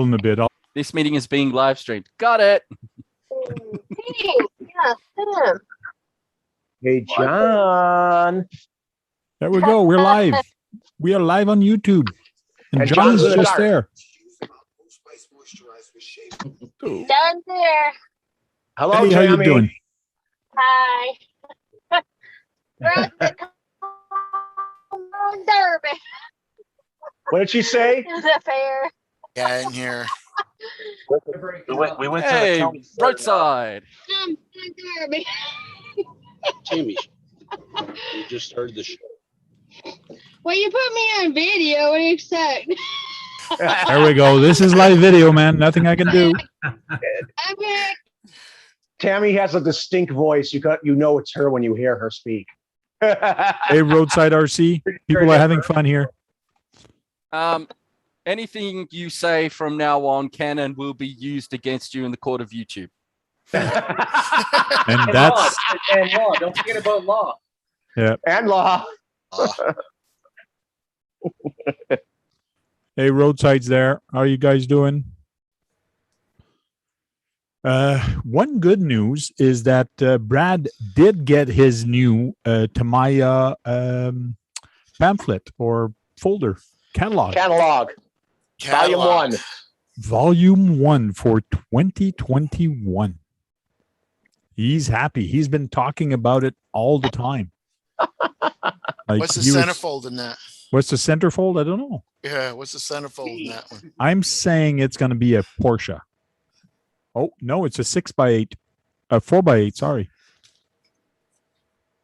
in a bit. This meeting is being live streamed. Got it. Yeah, Sam. Hey, John. There we go. We're live. We are live on YouTube. And And John is John's in the just dark. there. Down there. Hello, Hey, how you Tammy. doing? Hi. We're at the Derby. What did she say? The fair. Yeah, in here. We went Hey, to the county roadside. Derby. Jamie, you just heard the show. Well, you put me on video. What do you expect? There we go. This is live video, man. Nothing I can do. I'm back. Tammy has a distinct voice. You know it's her when you hear her speak. Hey, Roadside RC. People are having fun here. Anything you say from now on can and will be used against you in the court of YouTube. And that's And law. Don't forget about law. And law. hey, Roadside's there. How are you guys doing? One good news is that Brad did get his new Tamiya pamphlet or folder catalog. Volume 1 for 2021. He's happy. He's been talking about it all the time. Like, What's the he was- centerfold in that? What's the centerfold? I don't know. Yeah, what's the centerfold in that one? I'm saying it's going to be a Porsche. Oh, no, it's a 6x8. 4x8, sorry.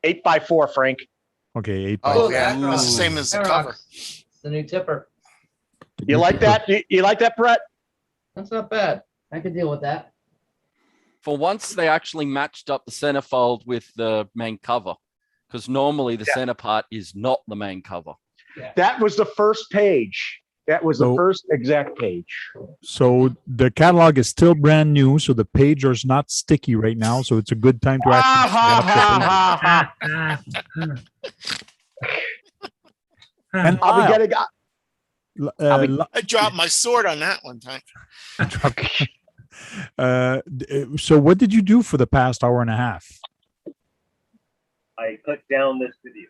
8x4, Frank. Okay, 8x8. Oh, yeah, that's the same as the cover. The new tipper. You like that? You like that, Brett? That's not bad. I could deal with that. For once, they actually matched up the centerfold with the main cover, because normally the center part is not the main cover. That was the first page. That was the So- first exact page. So the catalog is still brand new, so the page is not sticky right now, so it's a good time to actually snap the And I'll be Lyle, getting. I dropped my sword on that one time. so what did you do for the past hour and a half? I clicked down this video.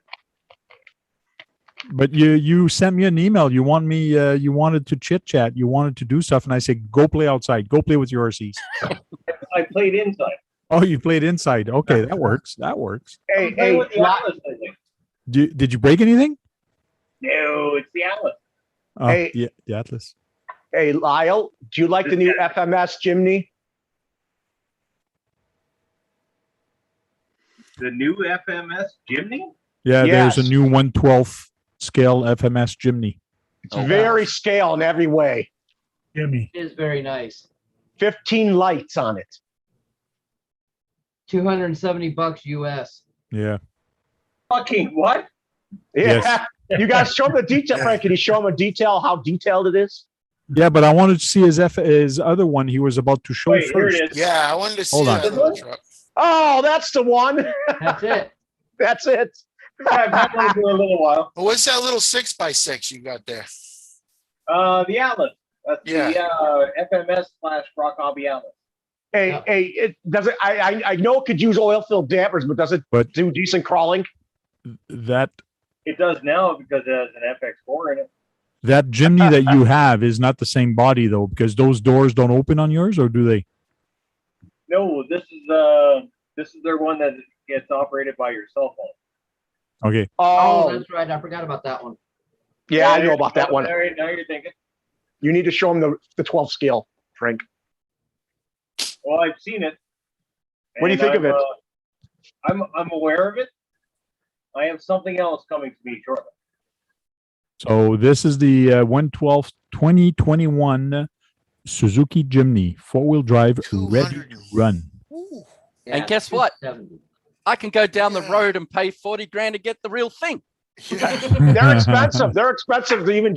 But you sent me an email. You wanted to chit chat. You wanted to do stuff, and I said, "Go play outside. Go play with your RCs." I played inside. Oh, you played inside. Okay, that works. That works. Hey, Playing with the Atlas, I think. Did you break anything? No, it's the Atlas. Oh, Hey. yeah, the Atlas. hey, Lyle, do you like the new FMS Jimny? The new FMS Jimny? Yeah, Yes. there's a new 1/12 scale FMS Jimny. It's very scale in every way. Jimmy. It is very nice. 15 lights on it. $270 US. Yeah. Fucking what? Yeah. Yes. You guys show him the detail, Frank. Can you show him a detail how detailed it is? Yeah, but I wanted to see his other one he was about to show Wait, here first. it is. Yeah, I wanted to see Hold on. that little truck. Oh, that's the one. That's it. That's it. I've had one for a little while. Well, what's that little 6x6 you got there? The Atlas. That's Yeah. the FMS/Rock Hobby Atlas. Hey, it does it. I know it could use oil-filled dampers, but does it But- do decent crawling? That It does now because it has an FX4 in it. that Jimny that you have is not the same body though, because those doors don't open on yours, or do they? No, this is their one that gets operated by your cell phone. Okay. Oh, Oh, that's right. I forgot about that one. yeah, I know about that one. Now you're thinking. You need to show him the 12 scale, Frank. Well, I've seen it. What do you think of it? I'm aware of it. I have something else coming to me shortly. So this is the 1/12 2021 Suzuki Jimny 4-wheel drive, ready to 200. run. Ooh. And guess what? 270. I can go down the Yeah. road and pay 40 grand to get the real thing. Yeah. They're expensive. They're expensive even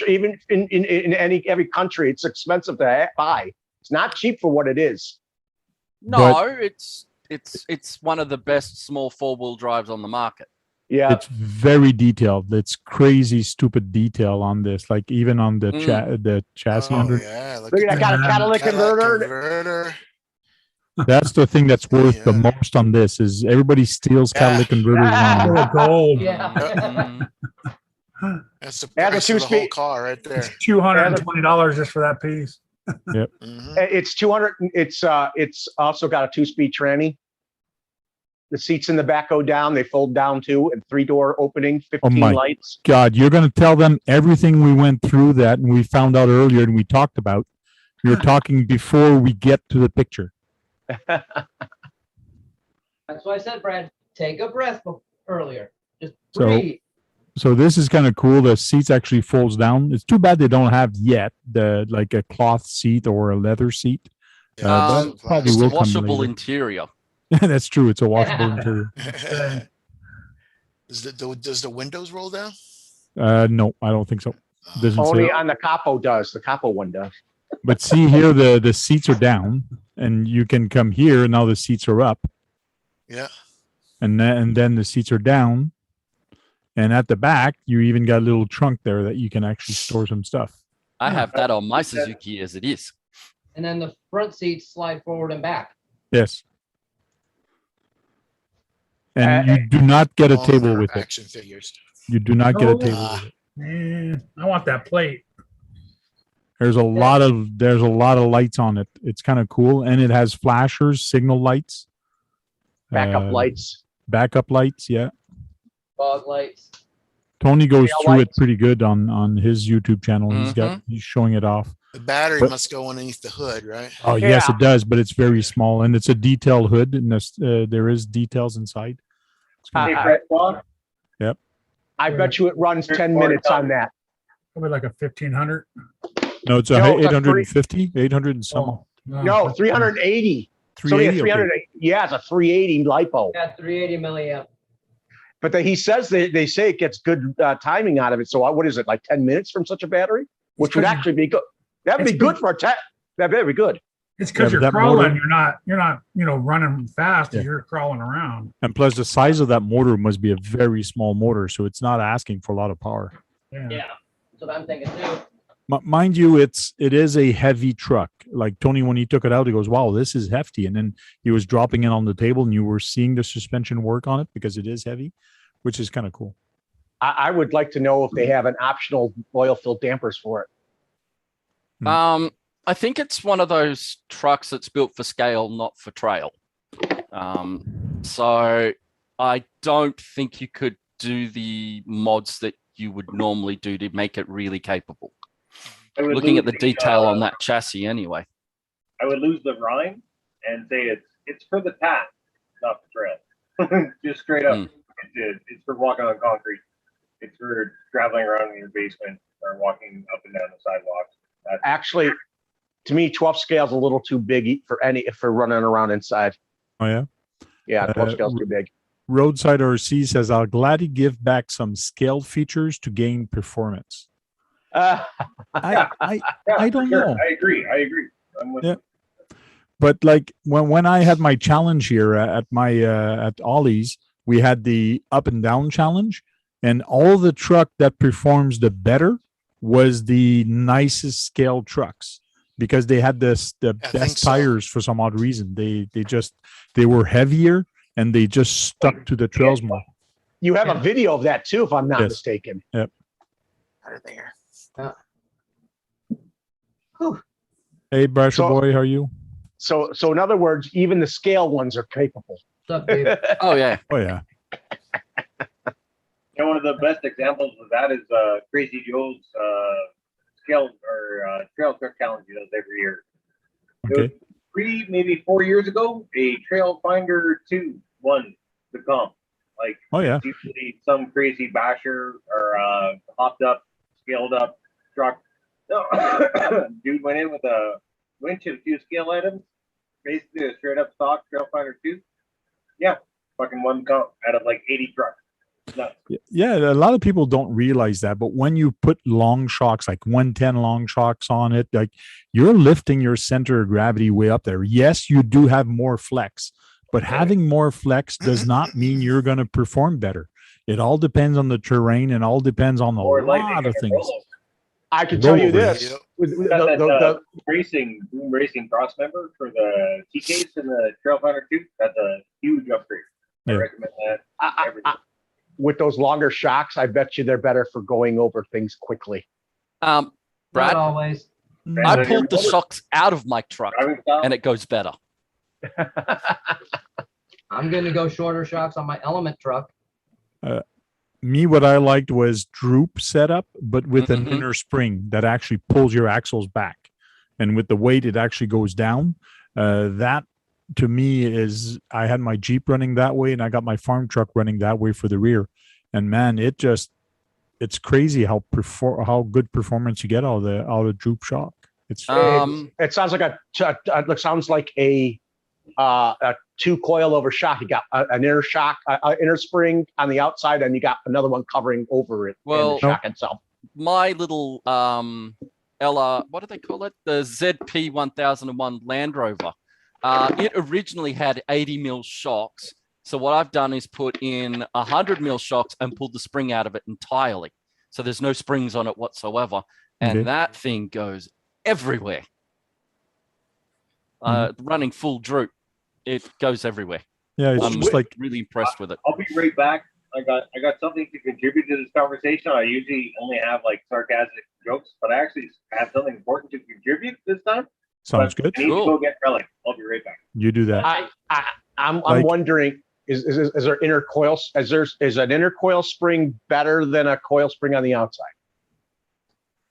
even in every country. It's expensive to buy. It's not cheap for what it is. No, it's one of the best small 4-wheel drives on the market. Yeah. It's very detailed. It's crazy, stupid detail on this. Like even on the the chassis Oh, under. yeah. Look at that. Got a catalytic converter. converter. That's the thing that's worth the Yeah. most on this is everybody steals Yeah. catalytic converters Ah. now. Gold. Yeah. Mm, That's the Add the price of the whole two-speed. car right there. It's $220 just for that piece. Mhm. It's 200. It's also got a 2-speed tranny. The seats in the back go down. They fold down too, and 3-door opening, 15 my lights. God, you're going to tell them everything we went through that and we found out earlier and we talked about. You're talking before we get to the picture. That's why I said, Brad, take a breath earlier. Just So- breathe. So this is kind of cool. The seats actually folds down. It's too bad they don't have yet like a cloth seat or a leather seat. Yeah, but it's probably it's will a come washable later. interior. That's true. It's a washable interior. Does the windows roll down? No, I don't think so. Doesn't say. Only on the capo does. The capo one does. But see here, the seats are down, and you can come here. Now the seats are up, Yeah. and then the seats are down, and at the back you even got a little trunk there that you can actually store some stuff. I have that on my Suzuki as it is. And then the front seats slide forward and back. Yes. And you do not get a All table their with it. action figures. You do not get a No. table with it. I want that plate. There's a lot of lights on it. It's kind of cool, and it has flashers, signal lights, Backup lights. backup lights. Yeah, Fog lights. Tony goes Tail through it lights. pretty good on his YouTube channel. He's showing it off. The battery But- must go underneath the hood, right? Oh yes, Yeah. it does, but it's very small, and it's a detailed hood, and there is details inside. It's Hey, kinda- Fred Bob, I bet you it runs 10 minutes on that. Probably like a 1500. no, it's No, a it's a 850, 800 and some. Oh, No, 380. It's only a 380. 300. Yeah, it's a 380 lipo. Got 380 milliamp. But he says they say it gets good timing out of it. So what is it, like 10 minutes from such a battery? Which would actually be good. That would be It's good for a tech. That'd be good. It's because Yeah, but you're that crawling. motor- You're not, running fast. Yeah. You're crawling around. And plus, the size of that motor must be a very small motor, so it's not asking for a lot of power. Yeah. Yeah. That's what I'm thinking too. Mind you, it is a heavy truck. Like Tony, when he took it out, he goes, "Wow, this is hefty." And then he was dropping it on the table, and you were seeing the suspension work on it because it is heavy, which is kind of cool. I would like to know if they have an optional oil-filled dampers for it. I think it's one of those trucks that's built for scale, not for trail. So I don't think you could do the mods that you would normally do to make it really capable. I would Looking lose at the detail on uh, that chassis anyway. I would lose the rhyme and say it's for the path, not the trail. Just straight up. Mm. It's for walking on concrete. It's for traveling around in your basement or walking up and down the sidewalks. Actually, to me, 12 scale is a little too big for running around inside. Oh yeah. Yeah, 12 scale is too big. Roadside RC says, "I'll gladly give back some scaled features to gain performance." I Yeah, I for don't sure. know. I agree. I'm with Yeah. you. But like when I had my challenge here at my at Ollie's, we had the up and down challenge, and all the truck that performs the better was the nicest scale trucks because they had the think best so. tires for some odd reason. They were heavier and they just stuck to the trails more. You have a video of that too, if I'm not Yes. mistaken. Out of there. Hey, Brasher So- boy, how are you? So in other words, even the scale ones are capable. What's up, Dave? Oh yeah. Oh yeah. One of the best examples of that is Crazy Joe's scale or trail truck challenge he does every year. Okay. Maybe 4 years ago, a Trail Finder 2 won the comp. Like Oh yeah. usually some crazy basher or hopped up, scaled up truck. No, dude went in with a winch and a few scale items, basically a straight up stock Trail Finder 2. Yeah, fucking won the comp out of like 80 trucks. Nuts. Yeah, a lot of people don't realize that, but when you put long shocks, like 110 long shocks on it, like you're lifting your center of gravity way up there. Yes, you do have more flex, but having more flex does not mean you're going to perform better. It all depends on the terrain and all depends on a Or like lot of things. I can tell you Rollover. this. Yep. With Got that the- boom racing cross member for the TKs and the Trail Finder 2. That's a huge upgrade. I Yeah. recommend that. with those longer shocks, I bet you they're better for going over things quickly. Not Brad, always. I Yeah. pulled the shocks out of my truck Driving style. and it goes better. I'm going to go shorter shocks on my Element truck. Me, what I liked was droop setup, but with an Mhm. inner spring that actually pulls your axles back, and with the weight, it actually goes down. That to me is, I had my Jeep running that way, and I got my farm truck running that way for the rear, and man, it's crazy how good performance you get out of droop shock. It's It sounds like it sounds like a 2 coil over shock. You got an inner shock, inner spring on the outside, and you got another one covering over it. and Well- the shock itself. My little LR, what do they call it? The ZP 1001 Land Rover. It originally had 80 mil shocks. So what I've done is put in 100 mil shocks and pulled the spring out of it entirely. So there's no springs on it whatsoever. And Okay. that thing goes everywhere. Running full droop, it goes everywhere. yeah, it's I'm just like really impressed with it. I'll be right back. I got something to contribute to this conversation. I usually only have like sarcastic jokes, but I actually have something important to contribute this time. sounds But good. I need Cool. to go get Relic. I'll be right back. You do that. I'm Like- wondering, is there inner coil? Is an inner coil spring better than a coil spring on the outside?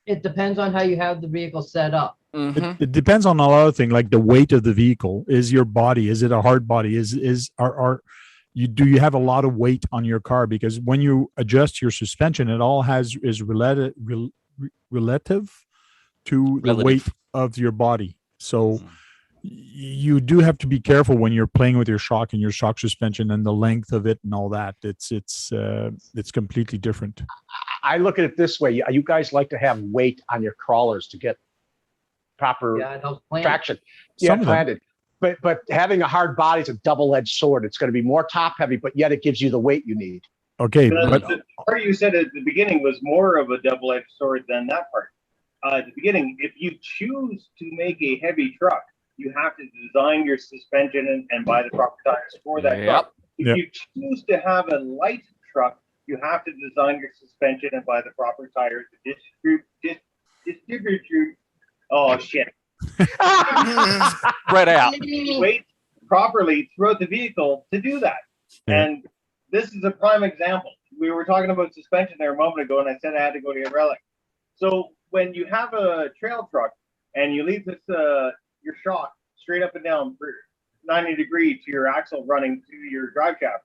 It depends on how you have the vehicle set up. Mhm. It depends on a lot of things, like the weight of the vehicle. Is your body? Is it a hard body? Do you have a lot of weight on your car? Because when you adjust your suspension, it all is relative to the Relative. weight of your body. So Mm. you do have to be careful when you're playing with your shock and your shock suspension and the length of it and all that. It's completely different. I look at it this way. You guys like to have weight on your crawlers to get proper Yeah, it helps plan. traction. Some Yeah, of them. planted. But having a hard body is a double-edged sword. It's going to be more top heavy, but yet it gives you the weight you need. Okay, but The part you said at the beginning was more of a double-edged sword than that part. At the beginning, if you choose to make a heavy truck, you have to design your suspension and buy the proper tires for that Yep. truck. If Yep. you choose to have a light truck, you have to design your suspension and buy the proper tires to distribute. Oh shit! Spread out. Weight properly throughout the vehicle to do that. Yeah. And this is a prime example. We were talking about suspension there a moment ago, and I said I had to go to get Relic. So when you have a trail truck and you leave this your shock straight up and down for 90 degrees to your axle running to your drive shaft,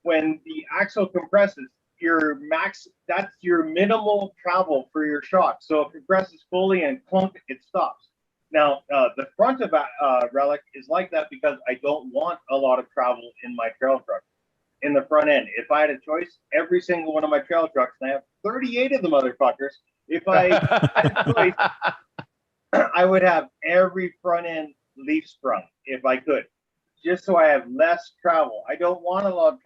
when the axle compresses, that's your minimal travel for your shock. So it compresses fully and clunk, it stops. Now, the front of Relic is like that because I don't want a lot of travel in my trail truck in the front end. If I had a choice, every single one of my trail trucks, and I have 38 of the motherfuckers, if I had a choice, I would have every front end leaf sprung if I could, just so I have less travel. I don't want a lot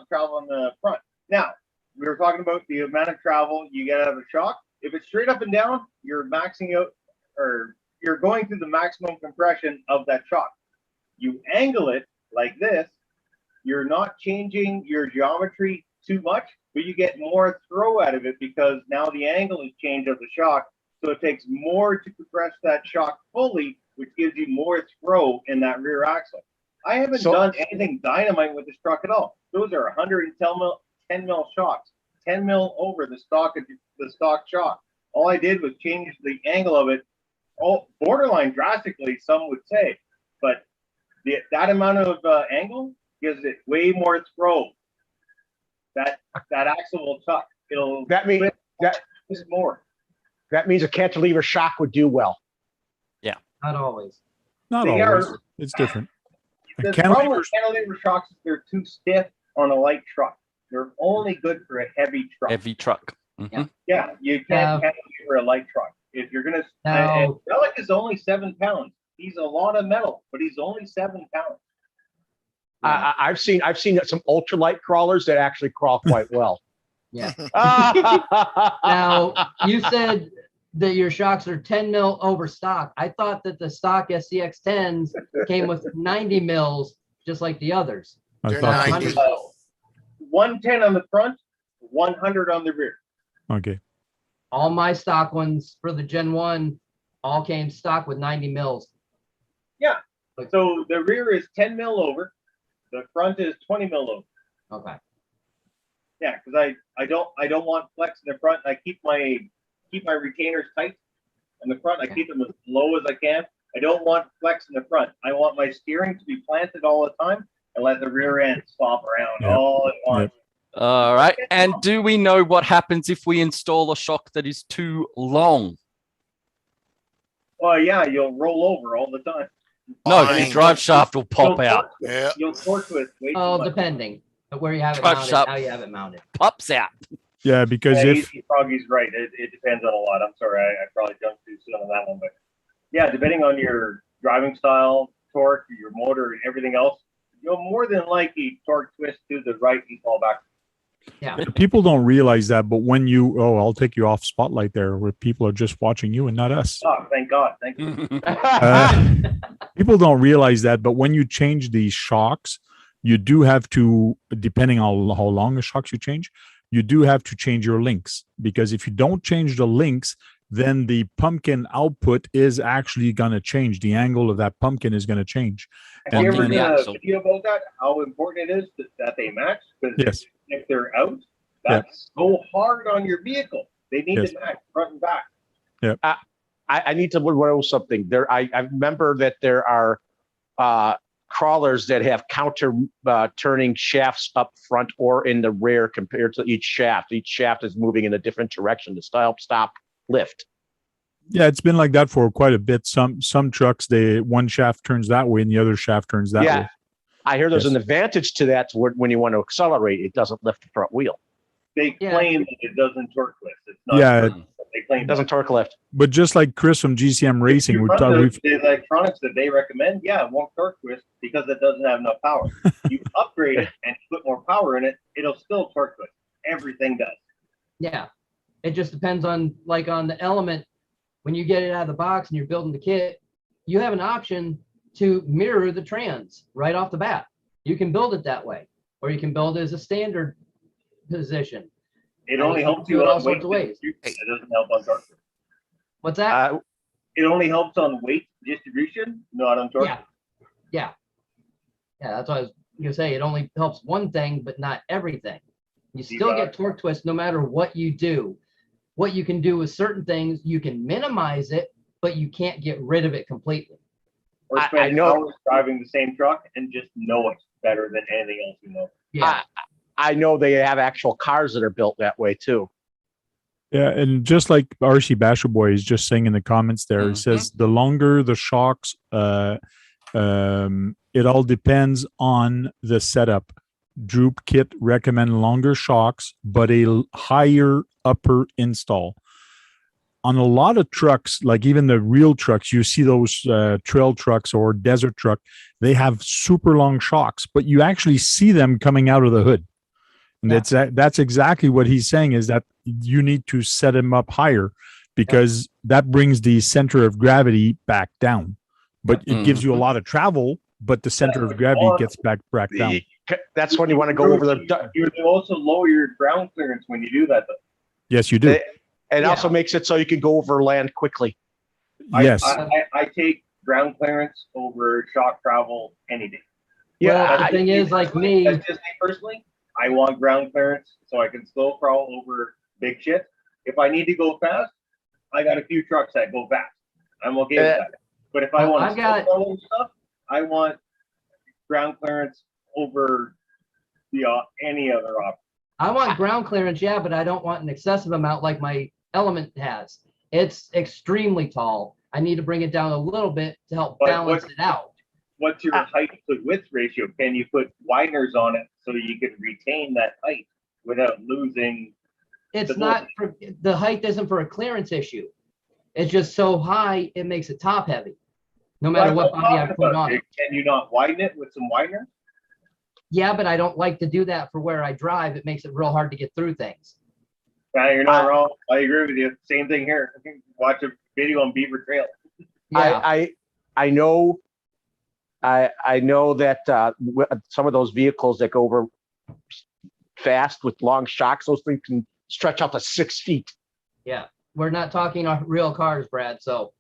of travel on the front. Now, we were talking about the amount of travel you get out of a shock. If it's straight up and down, you're maxing out, or you're going through the maximum compression of that shock. You angle it like this, you're not changing your geometry too much, but you get more throw out of it because now the angle is changed of the shock. So it takes more to compress that shock fully, which gives you more throw in that rear axle. I haven't done anything dynamite with this truck at all. Those are 110 mil shocks, 10 mil over the stock shock. All I did was change the angle of it, borderline drastically, some would say, but that amount of angle gives it way more throw. That axle will tuck. It'll That means more. that means a cantilever shock would do well. Not always. not They always. are- It's different. The And problem cantilevers, with cantilever shocks is they're too stiff on a light truck. They're only good for a heavy truck. Heavy truck. Mhm. Yeah, you can't cantilever a light truck. If you're gonna, and Relic is only 7 pounds. He's a lot of metal, but he's only 7 pounds. I've seen some ultralight crawlers that actually crawl quite well. Yeah. Now, you said that your shocks are 10 mil over stock. I thought that the stock SCX10s came with 90 mils, just like the others. I They're thought 90. 110 on the front, 100 on the rear. okay. All my stock ones for the Gen 1 all came stock with 90 mils. So the rear is 10 mil over, the front is 20 mil over. Okay. Yeah, because I don't want flex in the front. I keep my retainers tight in the front. I keep them as low as I can. I don't want flex in the front. I want my steering to be planted all the time and let the rear end swap around all at once. All right. And do we know what happens if we install a shock that is too long? Well, yeah, you'll roll over all the time. No, Fine. the drive shaft will pop You'll out. Yeah. You'll torque twist way too Oh, much. depending on where you have it Drive mounted, shaft. how you have it mounted. Pops out. Yeah, because Yeah, if Froggy's right. It depends on a lot. I'm sorry, I probably jumped too soon on that one, but yeah, depending on your driving style, torque, your motor, and everything else, you'll more than likely torque twist to the right and fall back. Yeah. people don't realize that, but when you I'll take you off spotlight there, where people are just watching you and not us. Oh, thank God. Thank you. People don't realize that, but when you change these shocks, you do have to, depending on how long the shocks you change, you do have to change your links, because if you don't change the links, then the pumpkin output is actually going to change. The angle of that pumpkin is going to change. Have you And ever then- done a axle. video about that? How important it is that they match? Because Yes. if they're out, that's so hard on your vehicle. They need Yes. to match front and back. I need to know something. I remember that there are crawlers that have counter turning shafts up front or in the rear compared to each shaft. Each shaft is moving in a different direction to stop, lift. Yeah, it's been like that for quite a bit. Some trucks, one shaft turns that way and the other shaft turns that way. I hear there's Yes. an advantage to that when you want to accelerate, it doesn't lift the front wheel. They Yeah. claim that it doesn't torque twist. It's not Yeah. true, but they claim It doesn't that. torque lift. But just like Chris from GCM Racing, If you we run thought the electronics that they recommend, yeah, it won't torque twist because it doesn't have enough power. You upgrade it and put more power in it, it'll still torque twist. Everything does. Yeah. It just depends on the element. When you get it out of the box and you're building the kit, you have an option to mirror the trans right off the bat. You can build it that way, or you can build it as a standard position. It And only you can helps do you it all on weight sorts of ways. distribution. It doesn't help on torque twist. What's that? It only helps on weight distribution, not on torque. Yeah. That's what I was gonna say. It only helps one thing, but not everything. You still get torque twist no matter what you do. What you can do with certain things, you can minimize it, but you can't get rid of it completely. Or I spend know- hours driving the same truck and just know it better than anything else you know. Yeah. I know they have actual cars that are built that way too. Yeah, and just like RC Basher Boy is just saying in the comments there, he says the longer the shocks, it all depends on the setup. Droop Kit recommend longer shocks, but a higher upper install. On a lot of trucks, like even the real trucks, you see those trail trucks or desert truck, they have super long shocks, but you actually see them coming out of the hood. And that's exactly what he's saying, is that you need to set him up higher, because that brings the center of gravity back down. But it gives you a lot of travel, but the center of gravity gets back down. That's when you want to go over the. You also lower your ground clearance when you do that, though. Yes, you do. It also makes it so you can go over land quickly. Yes. I take ground clearance over shock travel any day. Well, the thing is, like me, That's just me personally. I want ground clearance so I can slow crawl over big shit. If I need to go fast, I got a few trucks that go fast. I'm okay with that. But if I Well, want I've to got- slow crawl and stuff, I want ground clearance over any other option. I want ground clearance, yeah, but I don't want an excessive amount like my Element has. It's extremely tall. I need to bring it down a little bit to help But balance what- it out. What's your height to width ratio? Can you put wideners on it so you can retain that height without losing? It's not for, the height isn't for a clearance issue. It's just so high, it makes it top heavy. No matter what body I put on it. Can you not widen it with some wideners? Yeah, but I don't like to do that for where I drive. It makes it real hard to get through things. Yeah, you're not wrong. I agree with you. Same thing here. Watch a video on Beaver Trail. Yeah. I know that some of those vehicles that go over fast with long shocks, those things can stretch out to 6 feet. Yeah. We're not talking real cars, Brad. So,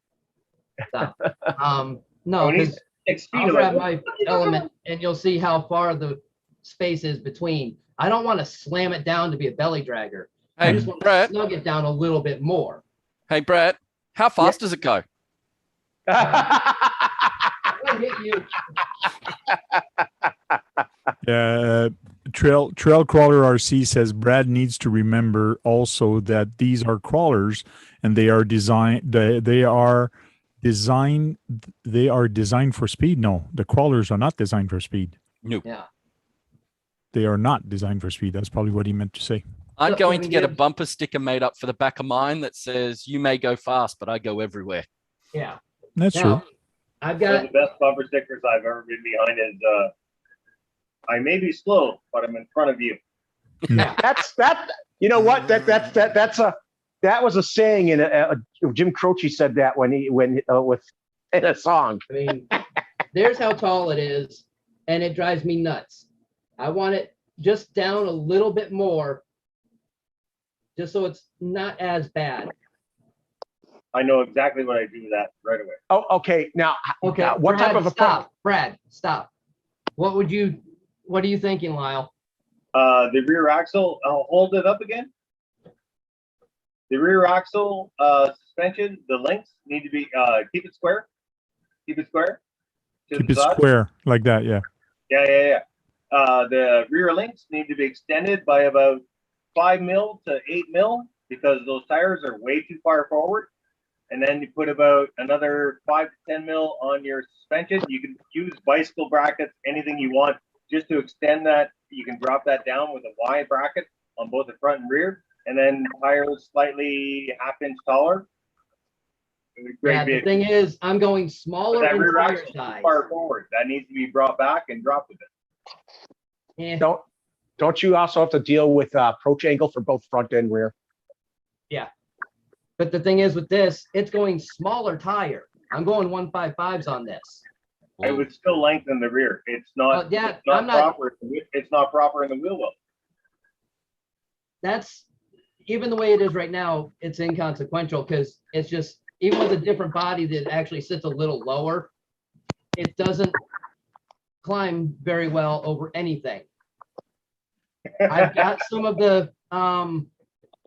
no, When he's because 6 feet, I'll I'm grab like, my element and you'll see how far the space is between. I don't want to slam it down to be a belly dragger. I Hey, just want to Brett. snug it down a little bit more. Hey, Brett, how fast does it go? I hit you. Trail Crawler RC says Brad needs to remember also that these are crawlers and they are designed for speed. No, the crawlers are not designed for speed. Nope. Yeah. They are not designed for speed. That's probably what he meant to say. I'm So, going to Kevin get a Gibbs. bumper sticker made up for the back of mine that says, "You may go fast, but I go everywhere." Yeah. That's Now, true. I've one of got the best bumper stickers I've ever been behind is I may be slow, but I'm in front of you. yeah. You know what? That was a saying in Jim Croce said that when in a song. I mean, there's how tall it is, and it drives me nuts. I want it just down a little bit more, just so it's not as bad. I know exactly what I do with that right away. Oh, okay. Now, Okay, what Brad, type of a stop, Brad? Stop. What are you thinking, Lyle? The rear axle, I'll hold it up again. The rear axle suspension, the links need to be keep it square. Keep it square. To Keep the it side. square like that. Yeah. Yeah. The rear links need to be extended by about 5 mil to 8 mil because those tires are way too far forward. And then you put about another 5 to 10 mil on your suspension. You can use bicycle brackets, anything you want, just to extend that. You can drop that down with a Y bracket on both the front and rear, and then tires slightly half-inch taller. Great Yeah, the vehicle. thing is, I'm going But smaller that in rear tire axle is too size. far forward. That needs to be brought back and dropped a bit. Eh, Don't you also have to deal with approach angle for both front and rear? yeah. But the thing is with this, it's going smaller tire. I'm going 155s on this. I would still lengthen the rear. It's not. Yeah, it's not I'm not. proper. It's not proper in the wheel well. That's even the way it is right now. It's inconsequential because it's just even with a different body that actually sits a little lower, it doesn't climb very well over anything. I've got some of the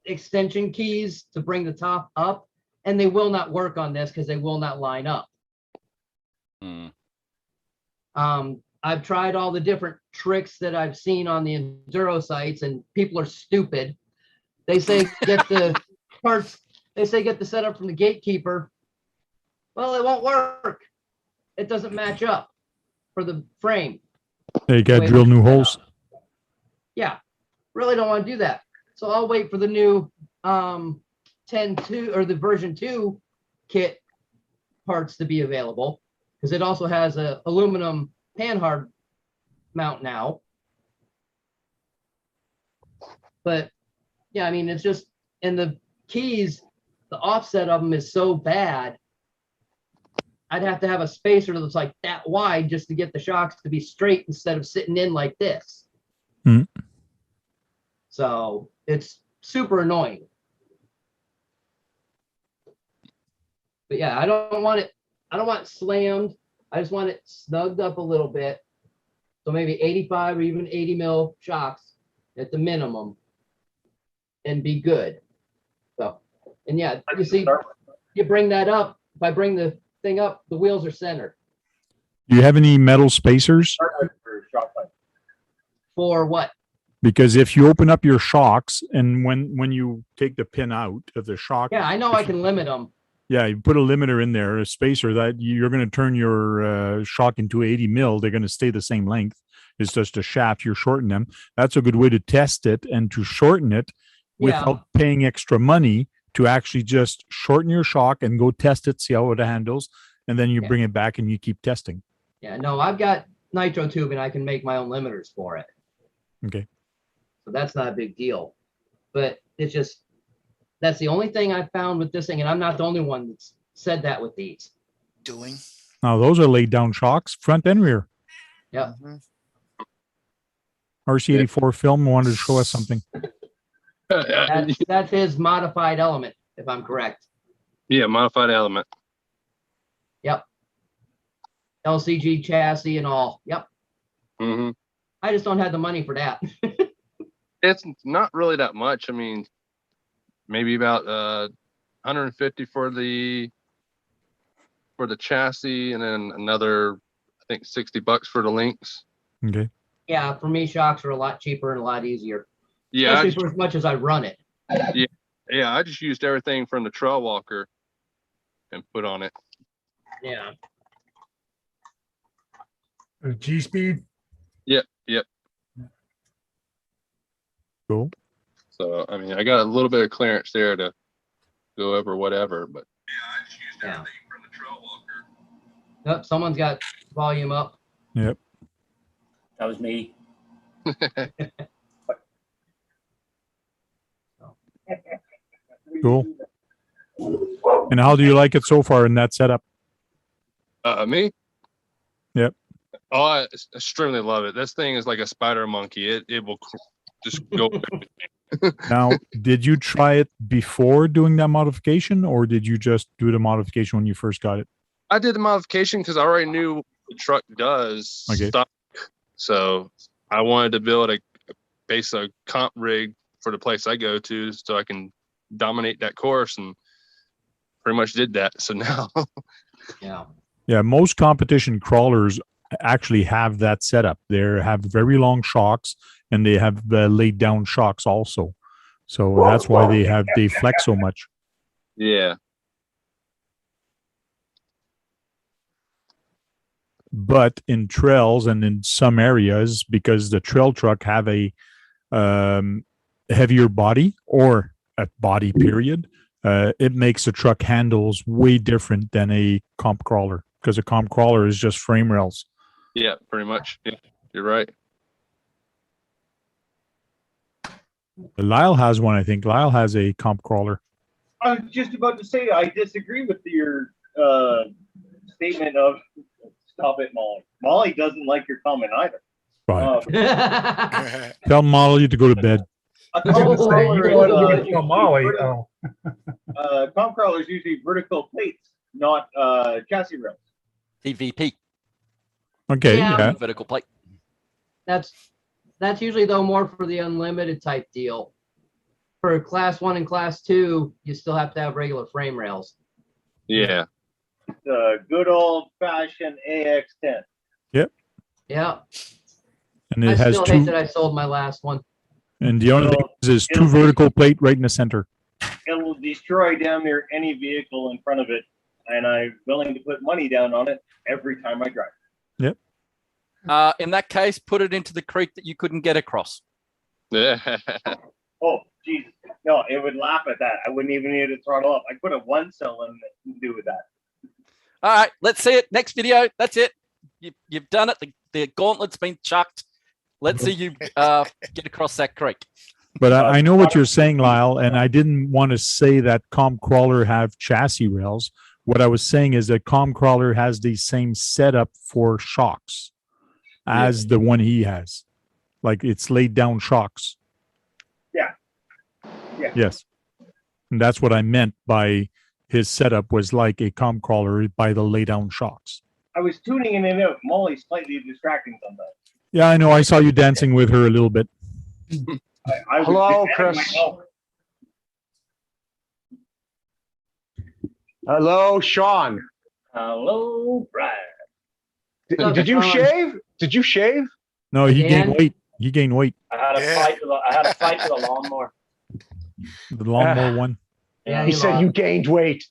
extension keys to bring the top up, and they will not work on this because they will not line up. I've tried all the different tricks that I've seen on the enduro sites, and people are stupid. They say get the parts, they say get the setup from the gatekeeper. Well, it won't work. It doesn't match up for the frame. They got to drill new holes. Yeah, really don't want to do that. So I'll wait for the new 10.2 or the version 2 kit parts to be available, because it also has a aluminum panhard mount now. But yeah, I mean, it's just, and the keys, the offset of them is so bad. I'd have to have a spacer that's like that wide just to get the shocks to be straight instead of sitting in like this. Mm. So it's super annoying. But yeah, I don't want it slammed. I just want it snugged up a little bit. So maybe 85 or even 80 mil shocks at the minimum and be good. So, and yeah, you see, you bring that up. If I bring the thing up, the wheels are centered. Do you have any metal spacers? For what? Because if you open up your shocks and when you take the pin out of the shock, Yeah, I know I can limit them. yeah, you put a limiter in there, a spacer that you're going to turn your shock into 80 mil. They're going to stay the same length. It's just a shaft. You're shortening them. That's a good way to test it and to shorten it without paying extra money, to actually just shorten your shock and go test it, see how it handles. And then you bring it back and you keep testing. Yeah, no, I've got nitro tubing, I can make my own limiters for it. Okay. So that's not a big deal. But it's just, that's the only thing I found with this thing. And I'm not the only one that's said that with these. Doing. Now those are laid down shocks, front and rear. Yeah. Mhm. RC84 film wanted to show us something. That's his modified element, if I'm correct. Yeah, modified element. Yep. LCG chassis and all. Yep. Hmm. I just don't have the money for that. It's not really that much. I mean, maybe about 150 for the chassis, and then another, I think, $60 for the links. Okay. Yeah, for me, shocks are a lot cheaper and a lot easier. Yeah, Especially for as much as I run it. yeah, I just used everything from the trail walker and put on it. Yeah. G-speed. Yep. Cool. So I mean, I got a little bit of clearance there to go over whatever, but I just used everything from the trail walker. Nope, someone's got volume up. Yep. That was me. Cool. And how do you like it so far in that setup? Me? Yep. Oh, I extremely love it. This thing is like a spider monkey. It will just go. Now, did you try it before doing that modification, or did you just do the modification when you first got it? I did the modification because I already knew what the truck does stock. So I wanted to build a basic comp rig for the place I go to so I can dominate that course, and pretty much did that. So now. Yeah, most competition crawlers actually have that setup. They have very long shocks, and they have laid down shocks also. So that's why they flex so much. Yeah. But in trails and in some areas, because the trail truck have a heavier body or a body period, it makes the truck handles way different than a comp crawler, because a comp crawler is just frame rails. Yeah, pretty much. Yeah, you're right. Lyle has one, I think. Lyle has a comp crawler. I was just about to say, I disagree with your statement of stop it, Molly. Molly doesn't like your comment either. Right. Tell Molly to go to bed. Comp Molly. crawlers usually vertical plates, not chassis rails. TVP. Okay, yeah. Vertical plate. That's usually though more for the unlimited type deal. For class 1 and class 2, you still have to have regular frame rails. Yeah. The good old fashioned AX10. Yep. Yeah. And it I has still two. hate that I sold my last one. And the only thing is two vertical plate right in the center. It will destroy damn near any vehicle in front of it, and I'm willing to put money down on it every time I drive. Yep. In that case, put it into the creek that you couldn't get across. Yeah. Oh, Jesus. No, it would laugh at that. I wouldn't even need to throttle up. I put a one cell in it and do with that. All right, let's see it. Next video. That's it. You've done it. The gauntlet's been chucked. Let's see you get across that creek. But I know what you're saying, Lyle, and I didn't want to say that comp crawler have chassis rails. What I was saying is that comp crawler has the same setup for shocks as the one he has. Like it's laid down shocks. Yeah. Yes. And that's what I meant by his setup was like a comp crawler by the lay down shocks. I was tuning in and out. Molly's slightly distracting sometimes. Yeah, I know. I saw you dancing with her a little bit. I was Hello, defending Chris. myself. Hello, Sean. Hello, Brian. Did you shave? Did you shave? No, he Dan? gained weight. He gained weight. I had a fight with a lawnmower. The lawnmower one. Yeah, He said you gained weight.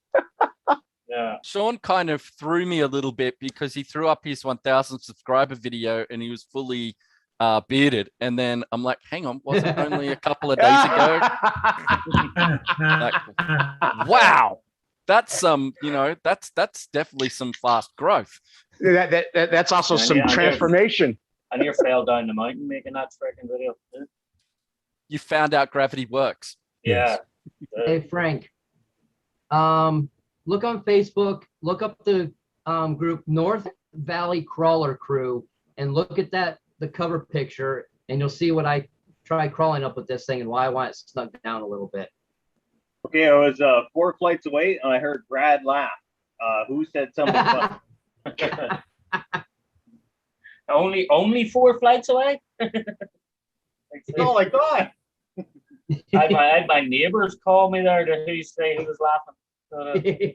Yeah. Sean kind of threw me a little bit because he threw up his 1,000 subscriber video and he was fully bearded. And then I'm like, hang on, was it only a couple of days ago? Like, wow. that's you know, that's definitely some fast growth. That's also some Yeah, transformation. I near fell down the mountain making that freaking video. You found out gravity works. Yeah. Hey, Frank, look on Facebook, look up the group North Valley Crawler Crew, and look at the cover picture, and you'll see what I tried crawling up with this thing and why I want it snuck down a little bit. Okay, I was 4 flights away and I heard Brad laugh. Who said something funny? Only 4 flights away? That's all I got. I had my neighbors call me there to say he was laughing.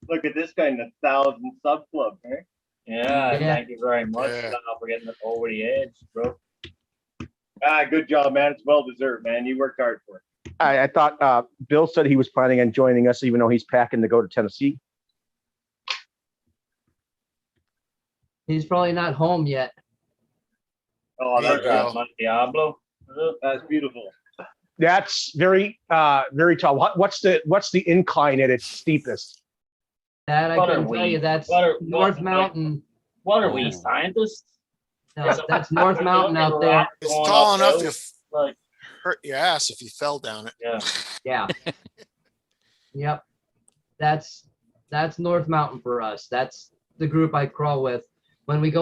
Look at this guy in the 1,000 sub club, eh? Yeah, Yeah. thank you very much for getting it over the edge, bro. Good job, man. It's well deserved, man. You worked hard for it. I thought Bill said he was planning on joining us, even though he's packing to go to Tennessee. He's probably not home yet. Oh, that's Diablo. That's beautiful. That's very tall. What's the incline at its steepest? That I couldn't tell you. That's North Mountain. What are we, scientists? No, that's North Mountain out there. It's tall enough to like hurt your ass if you fell down it. Yeah. Yeah. Yep. That's North Mountain for us. That's the group I crawl with. When we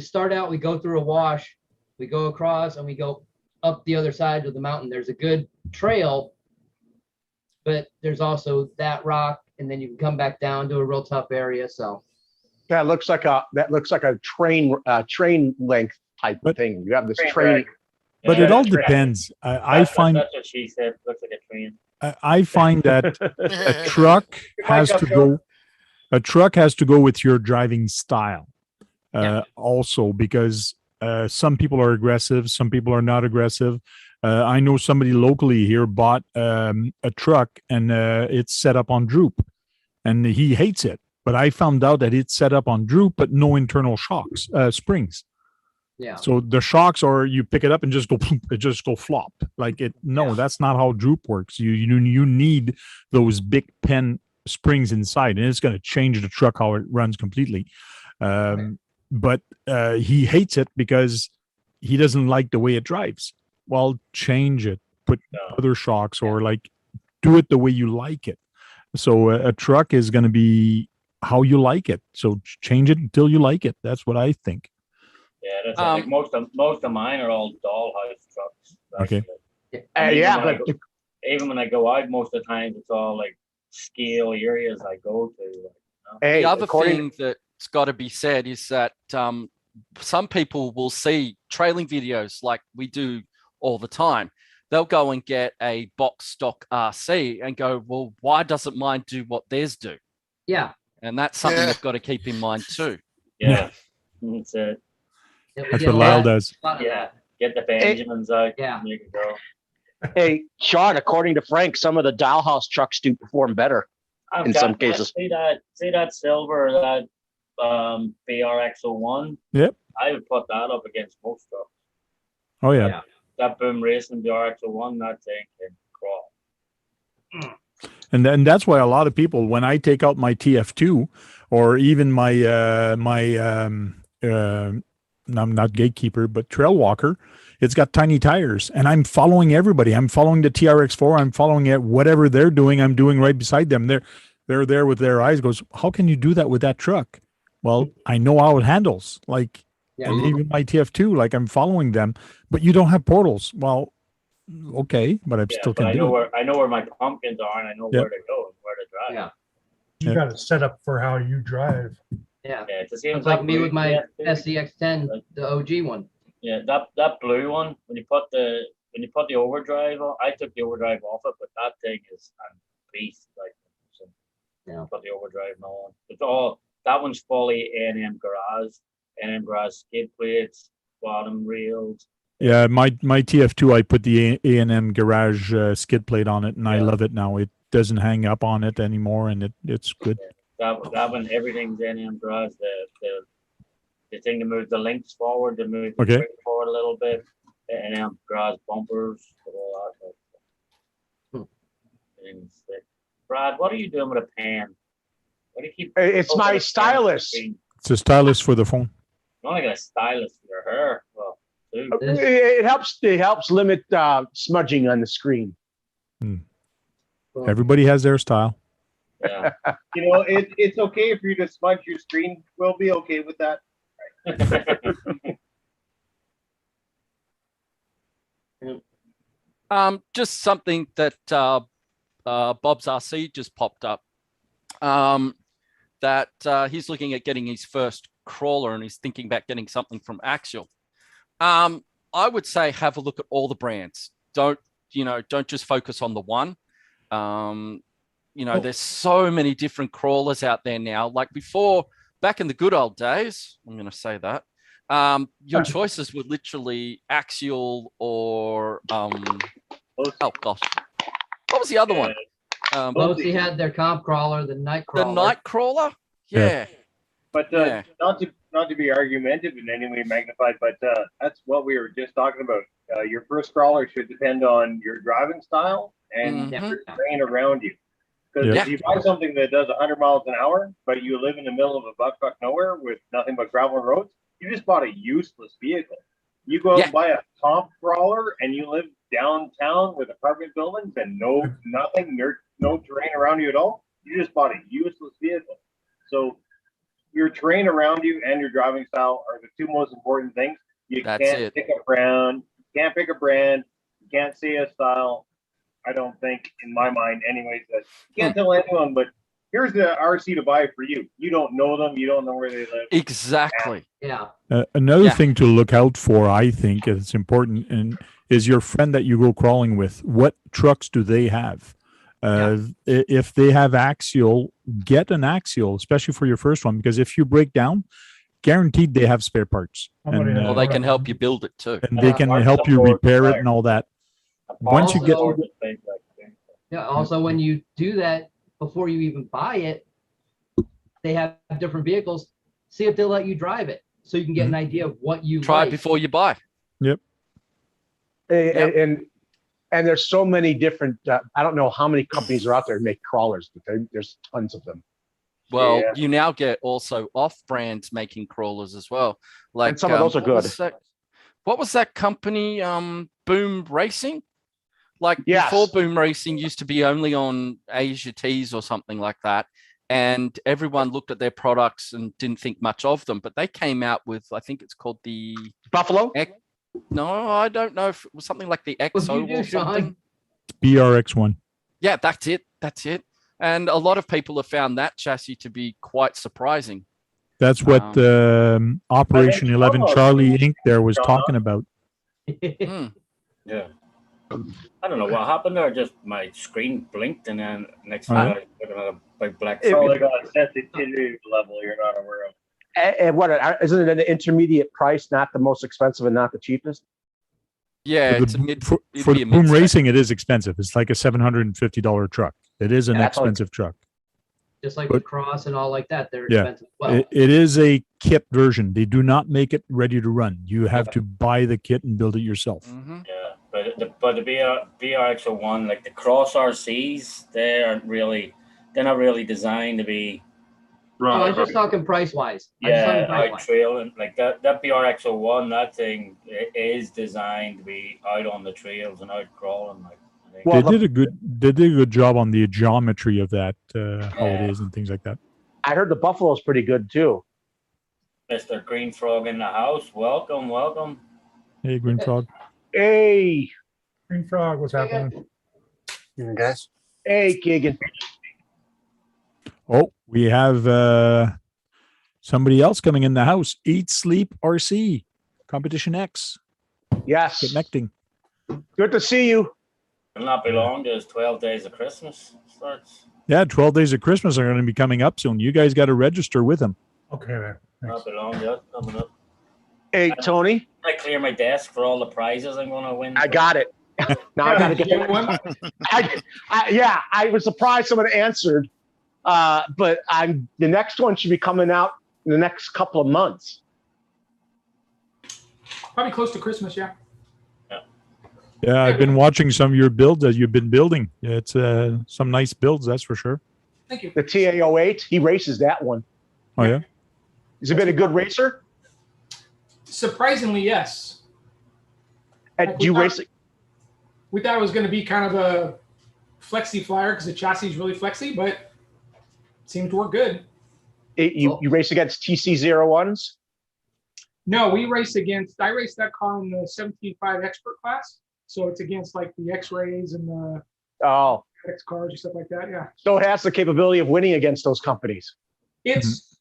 start out, we go through a wash, we go across, and we go up the other side of the mountain. There's a good trail, but there's also that rock, and then you can come back down to a real tough area. So That looks like a train length type of thing. You have this train. But it all depends. I find that's what she said. Looks like a train. I find that a truck has to go. A truck has to go with your driving style, also because some people are aggressive, some people are not aggressive. I know somebody locally here bought a truck and it's set up on droop, and he hates it. But I found out that it's set up on droop, but no internal shocks, springs. yeah. So the shocks are you pick it up and just go flop like it. No, that's not how droop works. You need those big pen springs inside, and it's going to change the truck how it runs completely. But he hates it because he doesn't like the way it drives. Well, change it, put other shocks, or like do it the way you like it. So a truck is going to be how you like it. So change it until you like it. That's what I think. Yeah, that's like most of mine are all dollhouse trucks. Okay. Even when I go out, most of the time it's all like scale areas I go to. You know? The other thing that's got to be said is that some people will see trailing videos like we do all the time. They'll go and get a box stock RC and go, well, why doesn't mine do what theirs do? Yeah. And that's something they've got to keep in mind too. Yeah. That's it. That's what Lyle does. Yeah. Get the Benjamins out. Yeah. Make it go. Hey, Sean, according to Frank, some of the dollhouse trucks do perform better in some cases. See that silver, that BRX01. Yep. I would put that up against most trucks. Oh yeah. That boom racing BRX01, that thing can crawl. And then that's why a lot of people, when I take out my TF2 or even my I'm not gatekeeper, but trail walker, it's got tiny tires, and I'm following everybody. I'm following the TRX4. I'm following it. Whatever they're doing, I'm doing right beside them. They're there with their eyes. Goes, how can you do that with that truck? Well, I know how it handles. Like, and even my TF2, like I'm following them, but you don't have portals. Well, okay, but I still can do it. I know where my pumpkins are, and I know where to go and where to drive. Yeah. You got it set up for how you drive. Yeah. Yeah, it's like me with my SCX10, the OG one. Yeah, that blue one, when you put the overdrive on, I took the overdrive off it, but that thing is a beast. Like, so put the overdrive on. It's all, that one's fully A&M garage skid plates, bottom rails. Yeah, my TF2, I put the A&M garage skid plate on it, and I love it now. It doesn't hang up on it anymore, and it's good. That one, everything's A&M garage. The thing to move the links forward, to move the brake forward a little bit, A&M garage bumpers, all that. Brad, what are you doing with a pen? What do you keep? It's my stylus. It's a stylus for the phone. You only got a stylus for your hair. Well, dude. It helps limit smudging on the screen. Everybody has their style. Yeah. You know, it's okay for you to smudge your screen. We'll be okay with that. Just something that Bob's RC just popped up. That he's looking at getting his first crawler and he's thinking about getting something from Axial. I would say have a look at all the brands. Don't just focus on the one. There's so many different crawlers out there now. Like before, back in the good old days, I'm going to say that, your choices were literally Axial or, oh gosh, what was the other one? Mostly had their comp crawler, the night crawler. The night crawler? Yeah. But not to be argumentative in any way magnified, but that's what we were just talking about. Your first crawler should depend on your driving style and your terrain around you. Because if you buy something that does 100 miles an hour, but you live in the middle of a buckfuck nowhere with nothing but gravel and roads, you just bought a useless vehicle. You go out and buy a comp crawler and you live downtown with apartment buildings and nothing, no terrain around you at all. You just bought a useless vehicle. So your terrain around you and your driving style are the two most important things. You can't pick a brand. You can't pick a brand. You can't say a style. I don't think, in my mind, anyways, that you can't tell anyone. But here's the RC to buy for you. You don't know them. You don't know where they live. Exactly. Yeah. Another thing to look out for, I think, it's important, and is your friend that you go crawling with. What trucks do they have? If they have Axial, get an Axial, especially for your first one, because if you break down, guaranteed they have spare parts. And they can help you build it too. And they can help you repair it and all that. Once you get... Also, when you do that, before you even buy it, they have different vehicles. See if they'll let you drive it, so you can get an idea of what you try before you buy. Yep. And there's so many different. I don't know how many companies are out there that make crawlers, but there's tons of them. Well, you now get also off brands making crawlers as well. Like, and some of those are good. What was that company? Boom Racing. Like before, Boom Racing used to be only on Asia Tees or something like that. And everyone looked at their products and didn't think much of them. But they came out with, I think it's called the Buffalo? No, I don't know if it was something like the XO or something. BRX1. Yeah, that's it. That's it. And a lot of people have found that chassis to be quite surprising. That's what Operation 11 Charlie Inc. there was talking about. Yeah. I don't know what happened there. Just my screen blinked, and then next thing I got another big black. Probably got a sensitivity level you're not aware of. And what isn't it an intermediate price, not the most expensive and not the cheapest? Yeah, for Boom Racing, it is expensive. It's like a $750 truck. It is an expensive truck. Just like the Cross and all like that, they're expensive. Well, it is a kit version. They do not make it ready to run. You have to buy the kit and build it yourself. Yeah, but the BRX01, like the Cross RCs, they're not really designed to be. I was just talking price wise. Out trail and like that BRX01, that thing is designed to be out on the trails and out crawling. Like, they did a good job on the geometry of that, how it is and things like that. I heard the Buffalo's pretty good too. Mr. Green Frog in the house. Welcome. Hey, Green Frog. Hey. Green Frog, what's happening? Guys. Hey, Keegan. Oh, we have somebody else coming in the house. Eat Sleep RC Competition X. Yes. Connecting. Good to see you. It'll not be long. There's 12 days of Christmas starts. Yeah, 12 days of Christmas are going to be coming up soon. You guys got to register with them. Okay, man. Not be long yet. Coming up. Hey, Tony. I clear my desk for all the prizes I'm going to win. I got it. Now I got to get one. I was surprised someone answered. But the next one should be coming out in the next couple of months. Probably close to Christmas, yeah. Yeah, I've been watching some of your builds that you've been building. Yeah, it's some nice builds, that's for sure. Thank you. The TA08, he races that one. Oh yeah. Has it been a good racer? Surprisingly, yes. And Like, do you race it? We thought it was going to be kind of a flexy flyer because the chassis is really flexy, but it seemed to work good. You race against TC01s? No, I raced that car in the 17.5 expert class. So it's against like the X-Rays and the X cars and stuff like that. Yeah. So it has the capability of winning against those companies. It's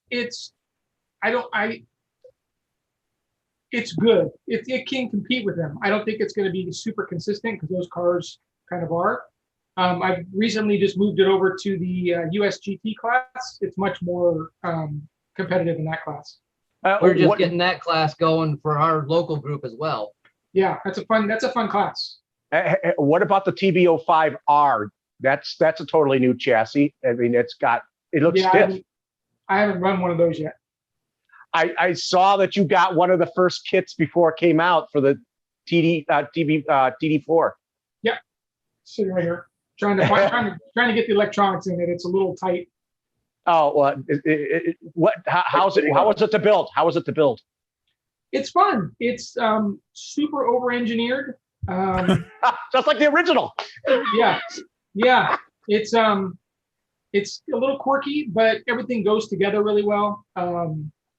good. It can compete with them. I don't think it's going to be super consistent because those cars kind of are. I've recently just moved it over to the US GT class. It's much more competitive in that class. We're just getting that class going for our local group as well. Yeah, that's a fun class. What about the TB05R? That's a totally new chassis. I mean, it looks stiff. I haven't run one of those yet. I saw that you got one of the first kits before it came out for the TD4. Yeah, sitting right here, trying to get the electronics in it. It's a little tight. Oh, well, how was it to build? How was it to build? It's fun. It's super over-engineered. Just like the original. Yeah. It's a little quirky, but everything goes together really well.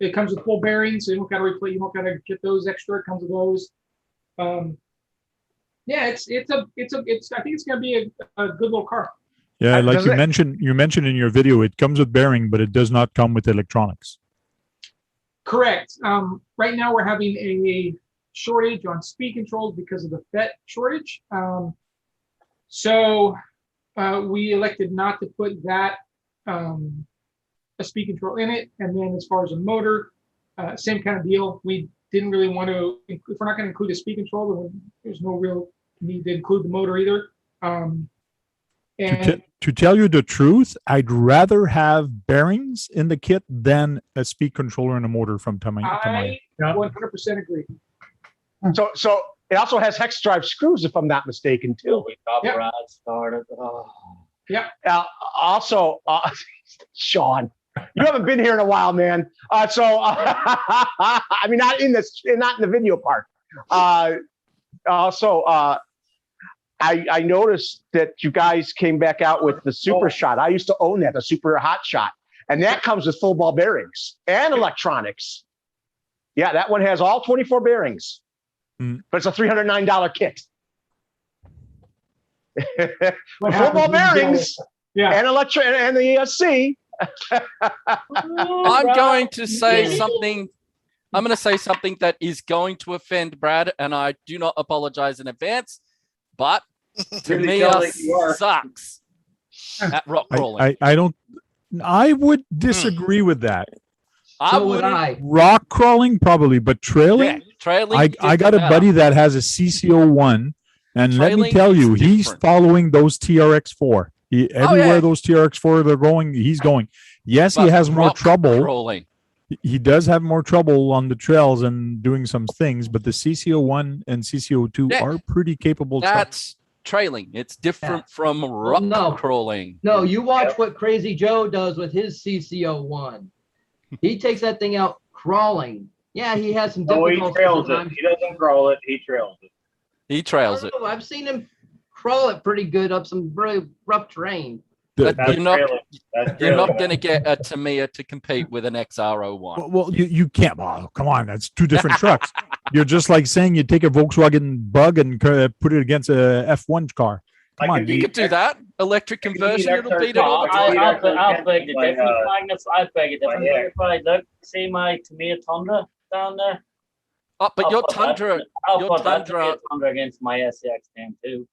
It comes with full bearings, so you don't got to replace. You don't got to get those extra. It comes with those. Yeah, I think it's going to be a good little car. Yeah, like you mentioned in your video, it comes with bearing, but it does not come with electronics. Correct. Right now we're having a shortage on speed controls because of the FET shortage. So we elected not to put that a speed control in it. And then as far as a motor, same kind of deal. We didn't really want to, if we're not going to include a speed control, then there's no real need to include the motor either. To tell you the truth, I'd rather have bearings in the kit than a speed controller and a motor from Tamiya. I 100% agree. So it also has hex drive screws, if I'm not mistaken, too. We got Brad started. Oh. Yeah. Also, Sean, you haven't been here in a while, man. I mean, not in the video part. I noticed that you guys came back out with the Super Shot. I used to own that, the Super Hot Shot. And that comes with full ball bearings and electronics. Yeah, that one has all 24 bearings. But it's a $309 kit. Full ball bearings and and the ESC. I'm going to say something. I'm going to say something that is going to offend Brad, and I do not apologize in advance. But Tamiya sucks at rock crawling. I would disagree with that. I rock crawling probably, but trailing. Yeah, trailing. I got a buddy that has a CC01, and Trailing let me tell you, he's different. following those TRX4. Everywhere those TRX4 they're going, he's going. Yes, he has more trouble. Crawling. He does have more trouble on the trails and doing some things, but the CC01 and CC02 are pretty capable. That's trailing. It's different from rock crawling. No, you watch what Crazy Joe does with his CC01. He takes that thing out crawling. Yeah, he has some difficulties. He trails it. He doesn't crawl it. He trails it. He trails it. I've seen him crawl it pretty good up some really rough terrain. You're not going to get a Tamiya to compete with an XR01. Well, you can't. Oh, come on, that's two different trucks. You're just like saying you take a Volkswagen Bug and put it against a F1 car. Come on, you could do that. Electric conversion, it'll beat it all the time. I'll beg the difference, Magnus. I'll beg a difference. If I look, see my Tamiya Tundra down there. Oh, but your Tundra, I'll put that Tamiya Tundra against my SCX-10 too.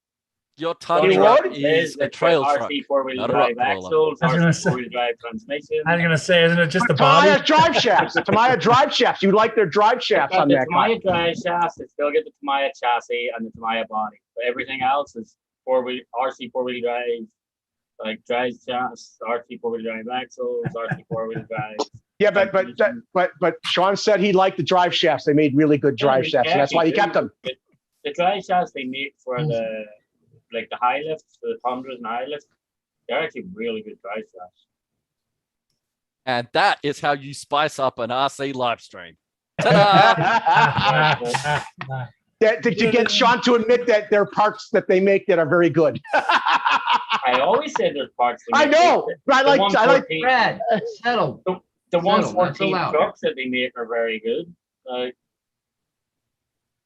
Your Tundra is a trail truck, four-wheel drive axles, four-wheel drive transmission. I was going to say, isn't it just the Tamiya body? drive shafts. Tamiya drive shafts. You like their drive shafts on that car. Tamiya drive shafts. They still get the Tamiya chassis and the Tamiya body. But everything else is RC four-wheel drive, like drive shafts, RC four-wheel drive axles, RC four-wheel drive. Yeah, but Sean said he liked the drive shafts. They made really good drive shafts. So that's why he kept them. the dry shafts they make for the high lifts, the Tundras and high lifts, they're actually really good dry shafts. And that is how you spice up an RC live stream. Ta-da! Did you get Sean to admit that there are parts that they make that are very good? I always say there's parts. I know. I like Brad, settle. The Settle, 114 that's allowed. trucks that they make are very good. Like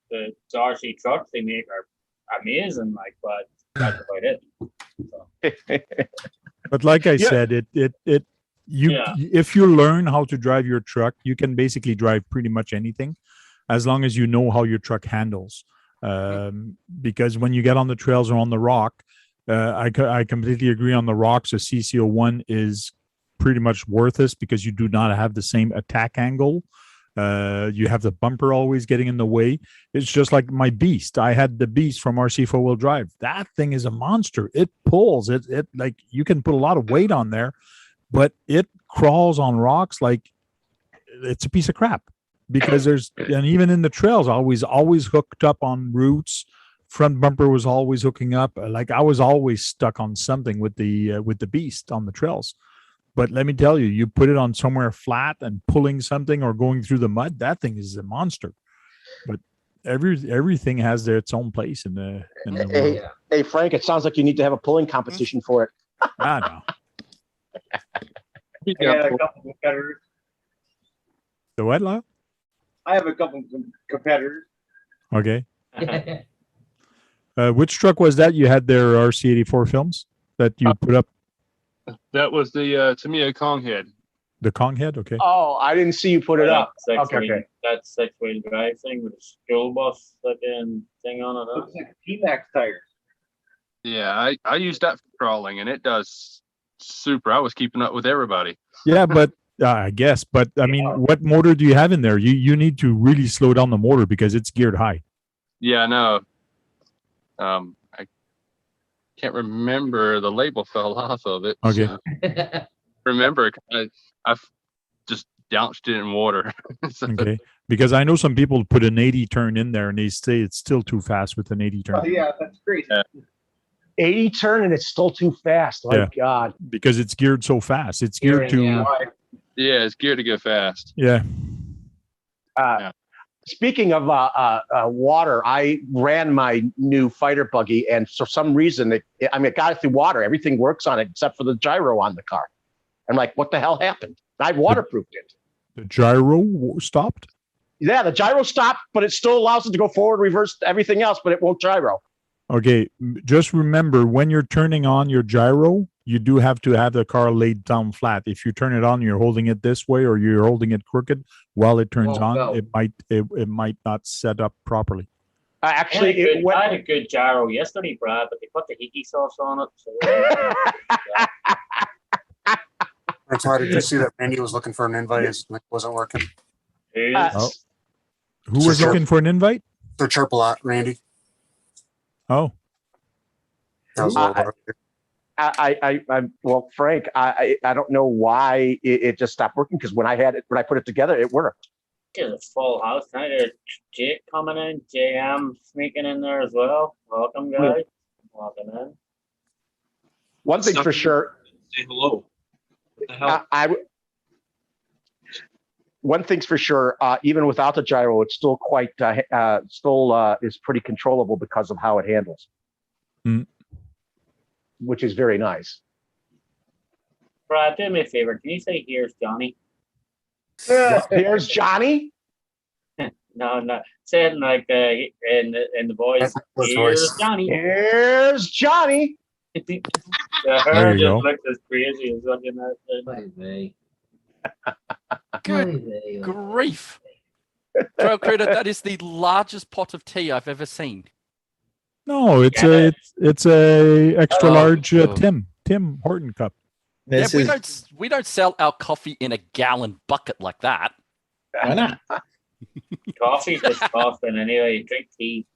the RC trucks they make are amazing. Like, but that's about it. So. But like I said, if you learn how to drive your truck, you can basically drive pretty much anything, as long as you know how your truck handles. Because when you get on the trails or on the rock, I completely agree on the rocks. A CC01 is pretty much worthless because you do not have the same attack angle. You have the bumper always getting in the way. It's just like my Beast. I had the Beast from RC 4-wheel drive. That thing is a monster. It pulls. It like you can put a lot of weight on there, but it crawls on rocks like it's a piece of crap. Because and even in the trails, always hooked up on roots. Front bumper was always hooking up. Like I was always stuck on something with the Beast on the trails. But let me tell you, you put it on somewhere flat and pulling something or going through the mud, that thing is a monster. But everything has its own place in the world. Hey, Frank, it sounds like you need to have a pulling competition for it. I know. I got a couple competitors. The what, Lyle? I have a couple competitors. Okay. Which truck was that you had their RC84 films that you put up? That was the Tamiya Kong head. The Kong head? Okay. Oh, I didn't see you put it up. Okay. That six-wheel drive thing with a school bus looking thing on it. Looks like T-Max tires. Yeah, I used that for crawling, and it does super. I was keeping up with everybody. Yeah, but I guess. But I mean, what motor do you have in there? You need to really slow down the motor because it's geared high. Yeah, I know. I can't remember. The label fell off of it. Okay. So remember, I've just doused it in water. So, okay. Because I know some people put an 80 turn in there and they say it's still too fast with an 80 turn. Oh, yeah, that's crazy. 80 turn and it's still too fast. My God. Because it's geared so fast. It's geared to. Yeah, it's geared to go fast. Yeah. Speaking of water, I ran my new fighter buggy, and for some reason, it got it through water. Everything works on it except for the gyro on the car. I'm like, what the hell happened? I waterproofed it. The gyro stopped? Yeah, the gyro stopped, but it still allows it to go forward, reverse, everything else, but it won't gyro. Okay, just remember when you're turning on your gyro, you do have to have the car laid down flat. If you turn it on, you're holding it this way or you're holding it crooked while it turns on, it might not set up properly. Actually, I had a good gyro yesterday, Brad, but they put the Hiki sauce on it. So I'm sorry, did you see that Randy was looking for an invite? His link wasn't working. Who was looking for an invite? Sir Chirpalot, Randy. Oh. That was a little well, Frank, I don't know why it just stopped working, because when I put it together, it worked. It's a full house tonight. There's Jake coming in, JM sneaking in there as well. Welcome, guys. Welcome in. One thing's for sure. Say hello. What the hell? One thing's for sure. Even without the gyro, it's still is pretty controllable because of how it handles. Mm. Which is very nice. Brad, do me a favor. Can you say "Here's Johnny"? Here's Johnny. No. Say it like in the voice. Here's Johnny. Here's Johnny. Her just looked as crazy as looking at it. Good grief! Trail Critter, that is the largest pot of tea I've ever seen. No, it's a extra large Tim Horton cup. We don't sell our coffee in a gallon bucket like that. Why not? Coffee's disgusting anyway. Drink tea.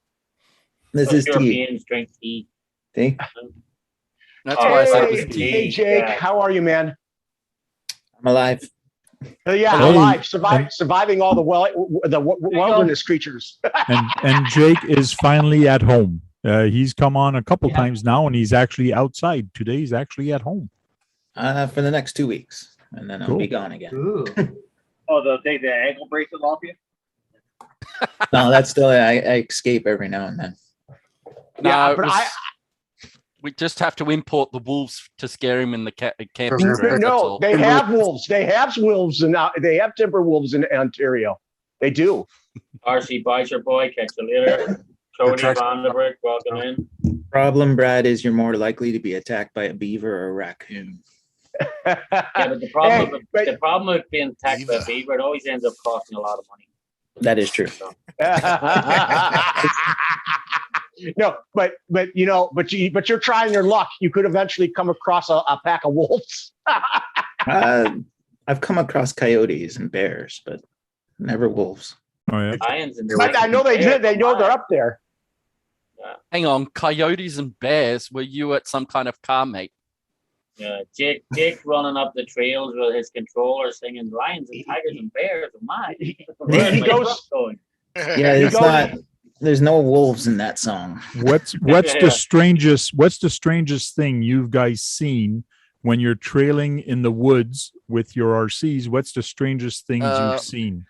This is tea. Europeans drink tea. Tea. That's why I said it was tea. Hey Jake, how are you, man? I'm alive. Yeah, Hey, alive, surviving all the wilderness creatures. and Jake is finally at home. He's come on a couple times now, and he's actually outside. Today, he's actually at home. For the next 2 weeks, and then I'll be gone again. Oh, they'll take the ankle bracelet off you? No, that's still I escape every now and then. No, we just have to import the wolves to scare him in the camping ground. No, they have wolves. They have wolves, and they have timber wolves in Ontario. They do. RC Bicer boy, catch you later. Tony Vanderberg, welcome in. Problem, Brad, is you're more likely to be attacked by a beaver or a raccoon. Yeah, but the problem with being attacked by a beaver, it always ends up costing a lot of money. That is true. No, but you're trying your luck. You could eventually come across a pack of wolves. I've come across coyotes and bears, but never wolves. Oh yeah. But I know they did. They know they're up there. Hang on, coyotes and bears. Were you at some kind of car meet? Yeah, Jake running up the trails with his controller singing lions and tigers and bears. Oh my! He goes. Yeah, it's not. There's no wolves in that song. What's the strangest thing you guys seen when you're trailing in the woods with your RCs? What's the strangest things you've seen?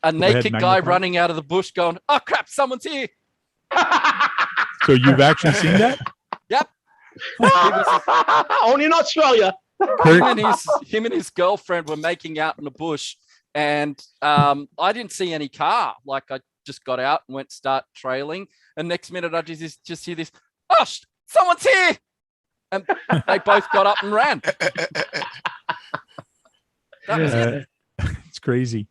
A naked guy running out of the bush going, "Oh crap, someone's here." So you've actually seen that? Yep. Only in Australia. Him and his girlfriend were making out in the bush, and I didn't see any car. Like I just got out and went start trailing, and next minute I just hear this, "Oh, someone's here!" And they both got up and ran. That was it. It's crazy.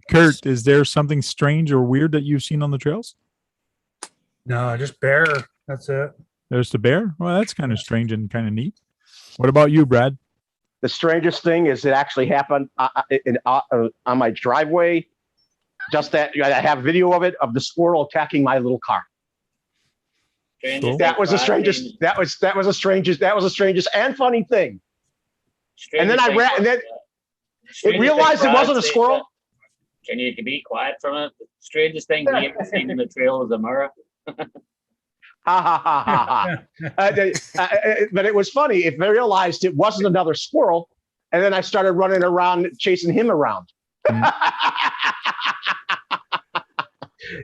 Kurt, is there something strange or weird that you've seen on the trails? No, just bear. That's it. There's the bear? Well, that's kind of strange and kind of neat. What about you, Brad? The strangest thing is it actually happened on my driveway. Just that I have video of it, of the squirrel attacking my little car. Cool. That was the strangest. That was the strangest and funny thing. And then I ran, and then it realized it wasn't a squirrel. Can you be quiet from it? The strangest thing we ever seen in the trail is a mirror. Ha ha ha ha ha. But it was funny. It realized it wasn't another squirrel, and then I started running around chasing him around.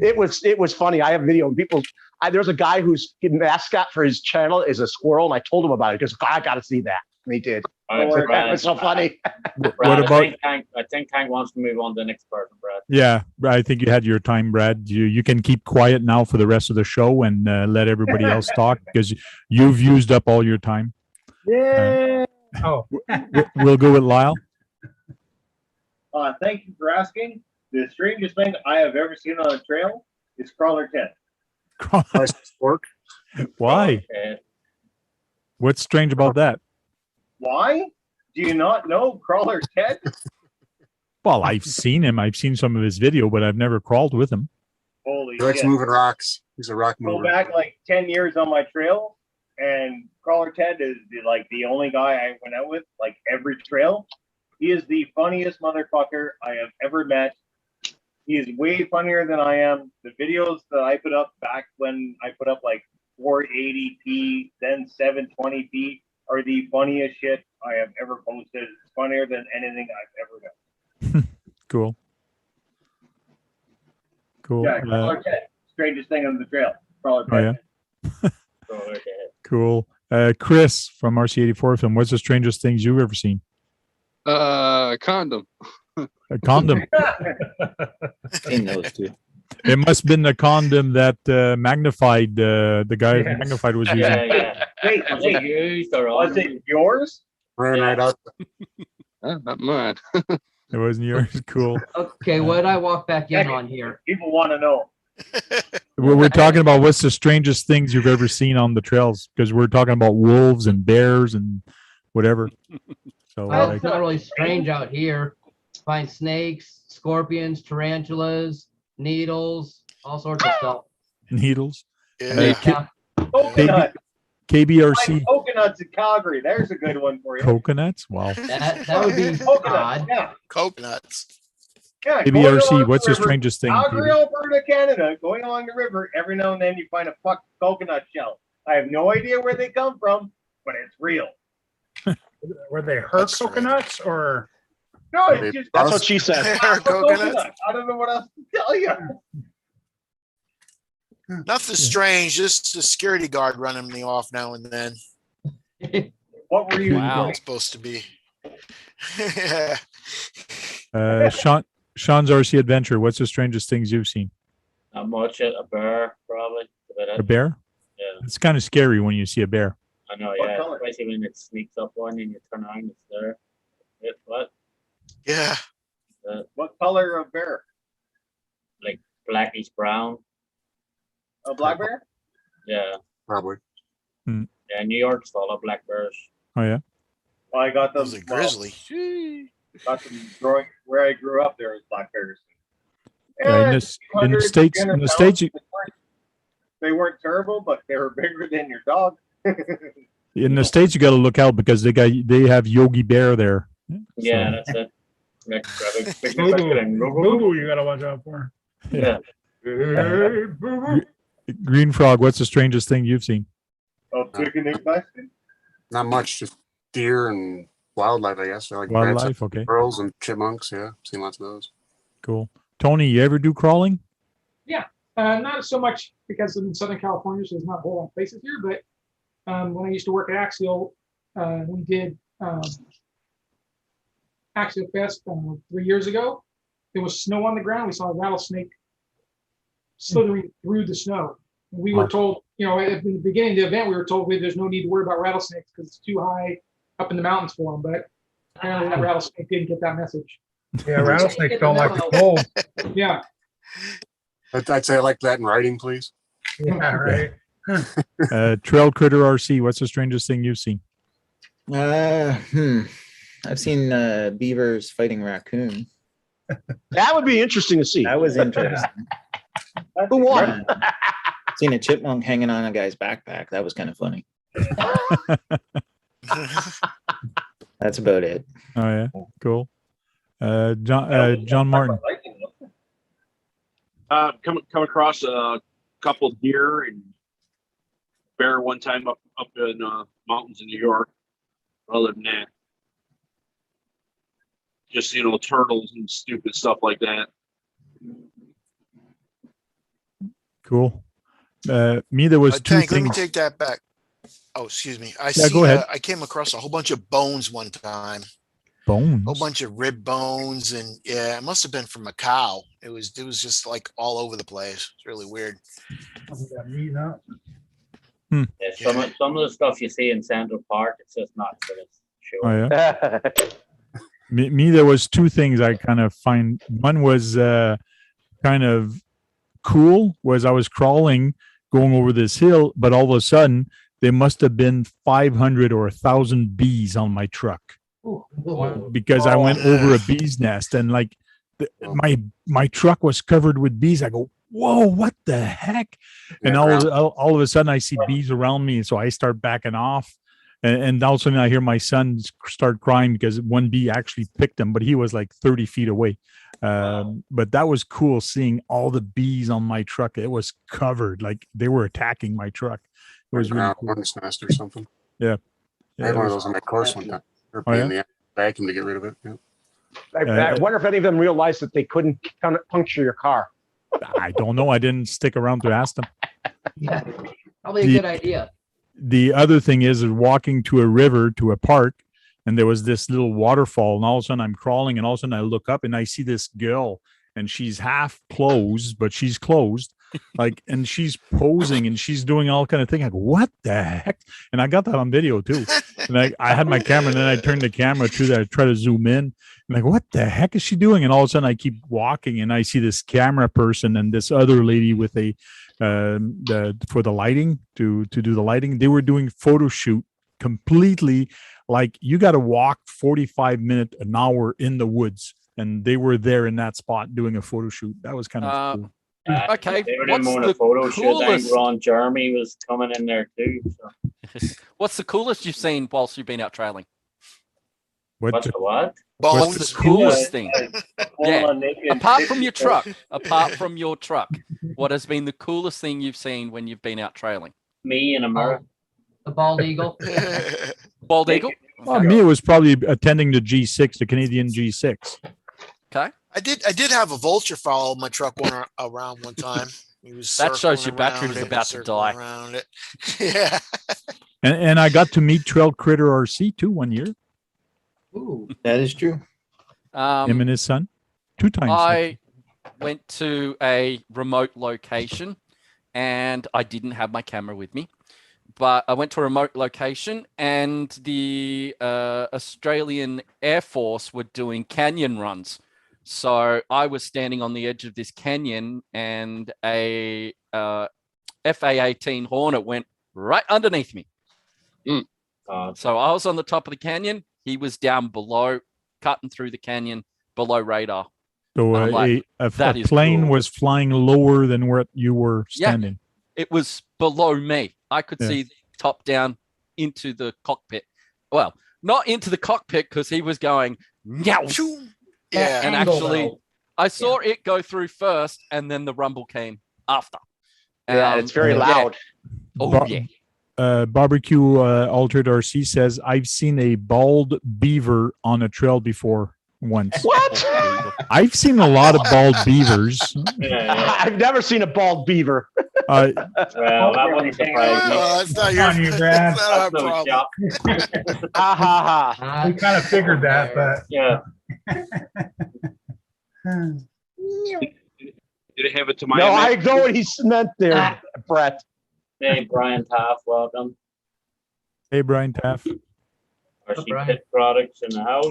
It was funny. I have video. There's a guy whose mascot for his channel is a squirrel, and I told him about it. He goes, I got to see that. And he did. That was so funny. Brad, What about? I think Hank wants to move on to the next person, Brad. Yeah, I think you had your time, Brad. You can keep quiet now for the rest of the show and let everybody else talk because you've used up all your time. Yeah. We'll go with Lyle. Thank you for asking. The strangest thing I have ever seen on a trail is crawler Ted. Why? What's strange about that? Why? Do you not know crawler Ted? Well, I've seen him. I've seen some of his video, but I've never crawled with him. Holy He likes shit. moving rocks. He's a rock mover. Go back like 10 years on my trail, and crawler Ted is the only guy I went out with, like every trail. He is the funniest motherfucker I have ever met. He is way funnier than I am. The videos that I put up back when I put up like 480p, then 720p, are the funniest shit I have ever posted. It's funnier than anything I've ever done. Cool. Yeah, crawler Ted. Strangest thing on the trail. Crawler Ted. Oh, yeah. Cool. Chris from RC84 film. What's the strangest things you've ever seen? Condom. A condom. In those two. It must have been the condom that magnified the guy magnified was using. Yeah. Wait, Was it used or was it yours? Ran right out. Not mine. It wasn't yours. Cool. Okay, what did I walk back in on here? People want to know. We're talking about what's the strangest things you've ever seen on the trails because we're talking about wolves and bears and whatever. So Well, it's not really strange out here. Find snakes, scorpions, tarantulas, needles, all sorts of stuff. needles. Yeah. KBRC. Coconuts in Calgary. There's a good one for you. Coconuts? Wow. That would be Coconuts, odd. yeah. Coconuts. Yeah, KBRC, what's the strangest thing? Calgary, Alberta, Canada, going along the river, every now and then you find a fucked coconut shell. I have no idea where they come from, but it's real. Were they her coconuts or? No, it's just that's what she said. Coconuts. I don't know what else to tell you. Nothing strange. Just a security guard running me off now and then. What were you supposed to be? Yeah. Sean's RC adventure. What's the strangest things you've seen? Not much. A bear, probably. A bear? Yeah. It's kind of scary when you see a bear. I know, yeah. Especially when it sneaks up on you and you turn around, it's there. What? Yeah. What color of bear? Like blackish brown. A black bear? Yeah. Probably. Yeah, New York's full of black bears. Oh yeah. Well, I got them. That was a grizzly. Got them growing where I grew up. There was black bears. In the states, they weren't terrible, but they were bigger than your dog. In the States, you got to look out because they have Yogi Bear there. Yeah, that's it. Boo-boo, you gotta watch out for. Yeah. Green Frog, what's the strangest thing you've seen? Oh, picnic basket? Not much, just deer and wildlife, I guess. Like Wildlife, okay. Squirrels and chipmunks, yeah. Seen lots of those. Cool. Tony, you ever do crawling? Yeah, not so much because I'm in Southern California, so there's not a whole lot of places here. But when I used to work at Axial, we did Axial Fest 3 years ago. There was snow on the ground. We saw a rattlesnake slithering through the snow. And we were told, at the beginning of the event, we were told there's no need to worry about rattlesnakes because it's too high up in the mountains for them. But apparently that rattlesnake didn't get that message. Yeah, rattlesnakes don't like the cold. Yeah. I'd say I like that in writing, please. Yeah, right. Trail Critter RC, what's the strangest thing you've seen? I've seen beavers fighting raccoon. That would be interesting to see. That was interesting. Who won? Seen a chipmunk hanging on a guy's backpack. That was kind of funny. That's about it. Oh yeah, cool. John Martin. Come across a couple deer and bear one time up in mountains in New York. Other than that, just turtles and stupid stuff like that. Cool. Me, there was two Tank, things. let me take that back. Oh, excuse me. Go ahead. I came across a whole bunch of bones one time. Bones. A whole bunch of rib bones, and yeah, it must have been from a cow. It was just like all over the place. It's really weird. Yeah, some of the stuff you see in Central Park, it's just not for this show. Oh yeah. me, there was two things I kind of find. One was kind of cool. Was I was crawling, going over this hill, but all of a sudden there must have been 500 or 1,000 bees on my truck. Because I went over a bee's nest and like my truck was covered with bees. I go, whoa, what the heck? And all of a sudden I see bees around me. So I start backing off. And all of a sudden I hear my son start crying because one bee actually picked him, but he was like 30 feet away. But that was cool seeing all the bees on my truck. It was covered, like they were attacking my truck. It was really cool. Hornet's nest or something. Yeah. I had one of those on my course one time. The vacuum to get rid of it. Yeah. I wonder if any of them realized that they couldn't puncture your car. I don't know. I didn't stick around to ask them. Yeah, probably a good idea. The other thing is walking to a river, to a park, and there was this little waterfall, and all of a sudden I'm crawling, and all of a sudden I look up and I see this girl, and she's half closed, but she's closed, like, and she's posing and she's doing all kind of thing. I go, what the heck? And I got that on video too. And I had my camera, and then I turned the camera to that, I try to zoom in, and I go, what the heck is she doing? And all of a sudden I keep walking, and I see this camera person and this other lady with a for the lighting to do the lighting. They were doing photo shoot completely, like you got to walk 45 minutes, an hour in the woods, and they were there in that spot doing a photo shoot. That was kind of cool. Okay, They were what's doing a the photo shoot. I think coolest? Ron Jeremy was coming in there too. So. What's the coolest you've seen whilst you've been out trailing? What's the what? What's the coolest thing? Yeah, Full-on naked apart from your picture. truck. Apart from your truck, what has been the coolest thing you've seen when you've been out trailing? Me in America. The bald eagle. Bald eagle. Well, me, it was probably attending the G6, the Canadian G6. Okay. I did have a vulture follow my truck around one time. He was That shows circling your battery around was it, about to circling die. around it. Yeah. And I got to meet Trail Critter RC too one year. Ooh. That is true. Him and his son. 2 times. I went to a remote location and I didn't have my camera with me, but I went to a remote location and the Australian Air Force were doing canyon runs. So I was standing on the edge of this canyon and a FA-18 Hornet went right underneath me. So I was on the top of the canyon. He was down below, cutting through the canyon below radar. So I'm like, a that is plane cool. was flying lower than where you were standing. It was below me. I could see top down into the cockpit. Well, not into the cockpit because he was going, meow. Yeah. And actually, I saw it go through first and then the rumble came after. Yeah, it's very loud. Oh, yeah. Barbecue Altered RC says, I've seen a bald beaver on a trail before once. What? I've seen a lot of bald beavers. I've never seen a bald beaver. Well, that wouldn't surprise me. That's not Come on, you, Brad. That's not our No problem. shock. Ha ha ha. We kind of figured that, but Yeah. Did it have a Tamiya? No, I know what he meant there, Brett. Hey, Brian Taff, welcome. Hey, Brian Taff. RC Pit Products in the house.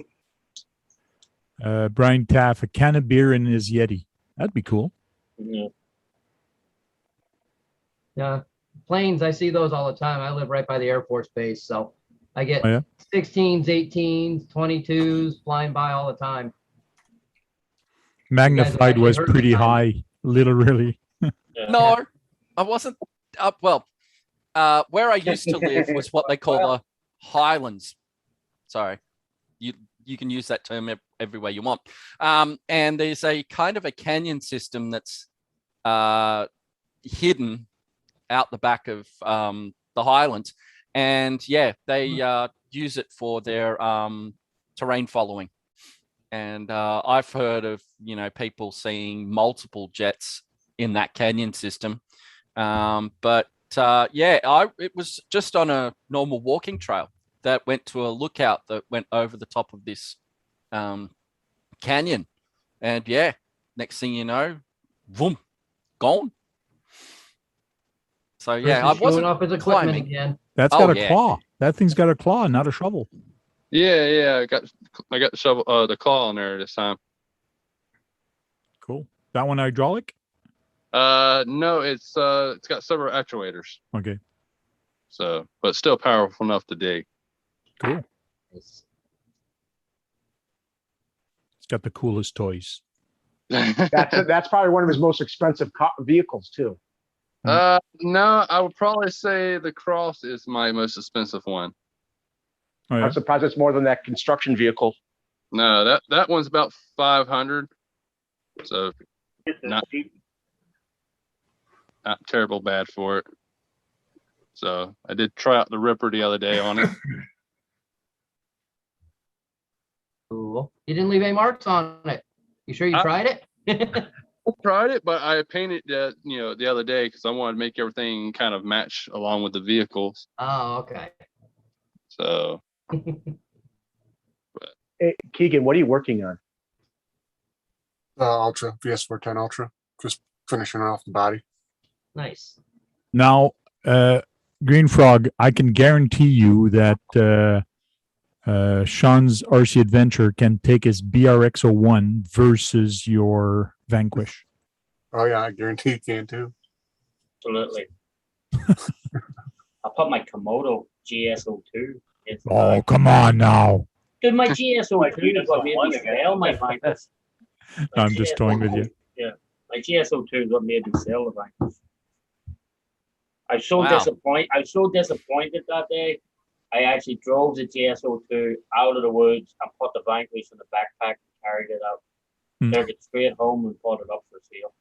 Brian Taff, a can of beer in his Yeti. That'd be cool. Yeah. Yeah, planes, I see those all the time. I live right by the Air Force Base, so I get Oh, yeah? 16s, 18s, 22s flying by all the time. Magnified was actually heard pretty the time. high, literally. No, I wasn't up. Well, where I used to live was what they call the Highlands. Sorry, you can use that term everywhere you want. And there's a kind of a canyon system that's hidden out the back of the Highlands, and yeah, they use it for their terrain following. And I've heard of people seeing multiple jets in that canyon system, but it was just on a normal walking trail that went to a lookout that went over the top of this canyon, and yeah, next thing you know, boom, gone. So yeah, I wasn't off his equipment climbing. again. That's got a claw. That thing's got a claw, not a shovel. Yeah. I got the shovel, the claw on there this time. Cool. That one hydraulic? No, it's got several actuators. Okay. So, but still powerful enough to dig. Cool. It's got the coolest toys. That's probably one of his most expensive vehicles too. No, I would probably say the Cross is my most expensive one. Oh, yeah? I'm surprised it's more than that construction vehicle. No, that one's about 500. So not terrible bad for it. So I did try out the Ripper the other day on it. Cool. You didn't leave any marks on it. You sure you tried it? I tried it, but I painted that the other day because I wanted to make everything kind of match along with the vehicles. Oh, okay. So, Hey, Keegan, what are you working on? Ultra, VS410 Ultra. Just finishing off the body. Nice. Now, Green Frog, I can guarantee you that Sean's RC Adventure can take his BRX-01 versus your Vanquish. Oh, yeah, I guarantee you can too. Absolutely. I put my Komodo GS02. Oh, come on now. Dude, my GS02 is what made me fail my Vanquish. I'm just toying with you. Yeah. My GSO2 is what made me sell the Vanquish. I was so Wow. disappointed. I was so disappointed that day. I actually drove the GSO2 out of the woods and put the Vanquish in the backpack and carried it out. Took it straight home and put it up for sale.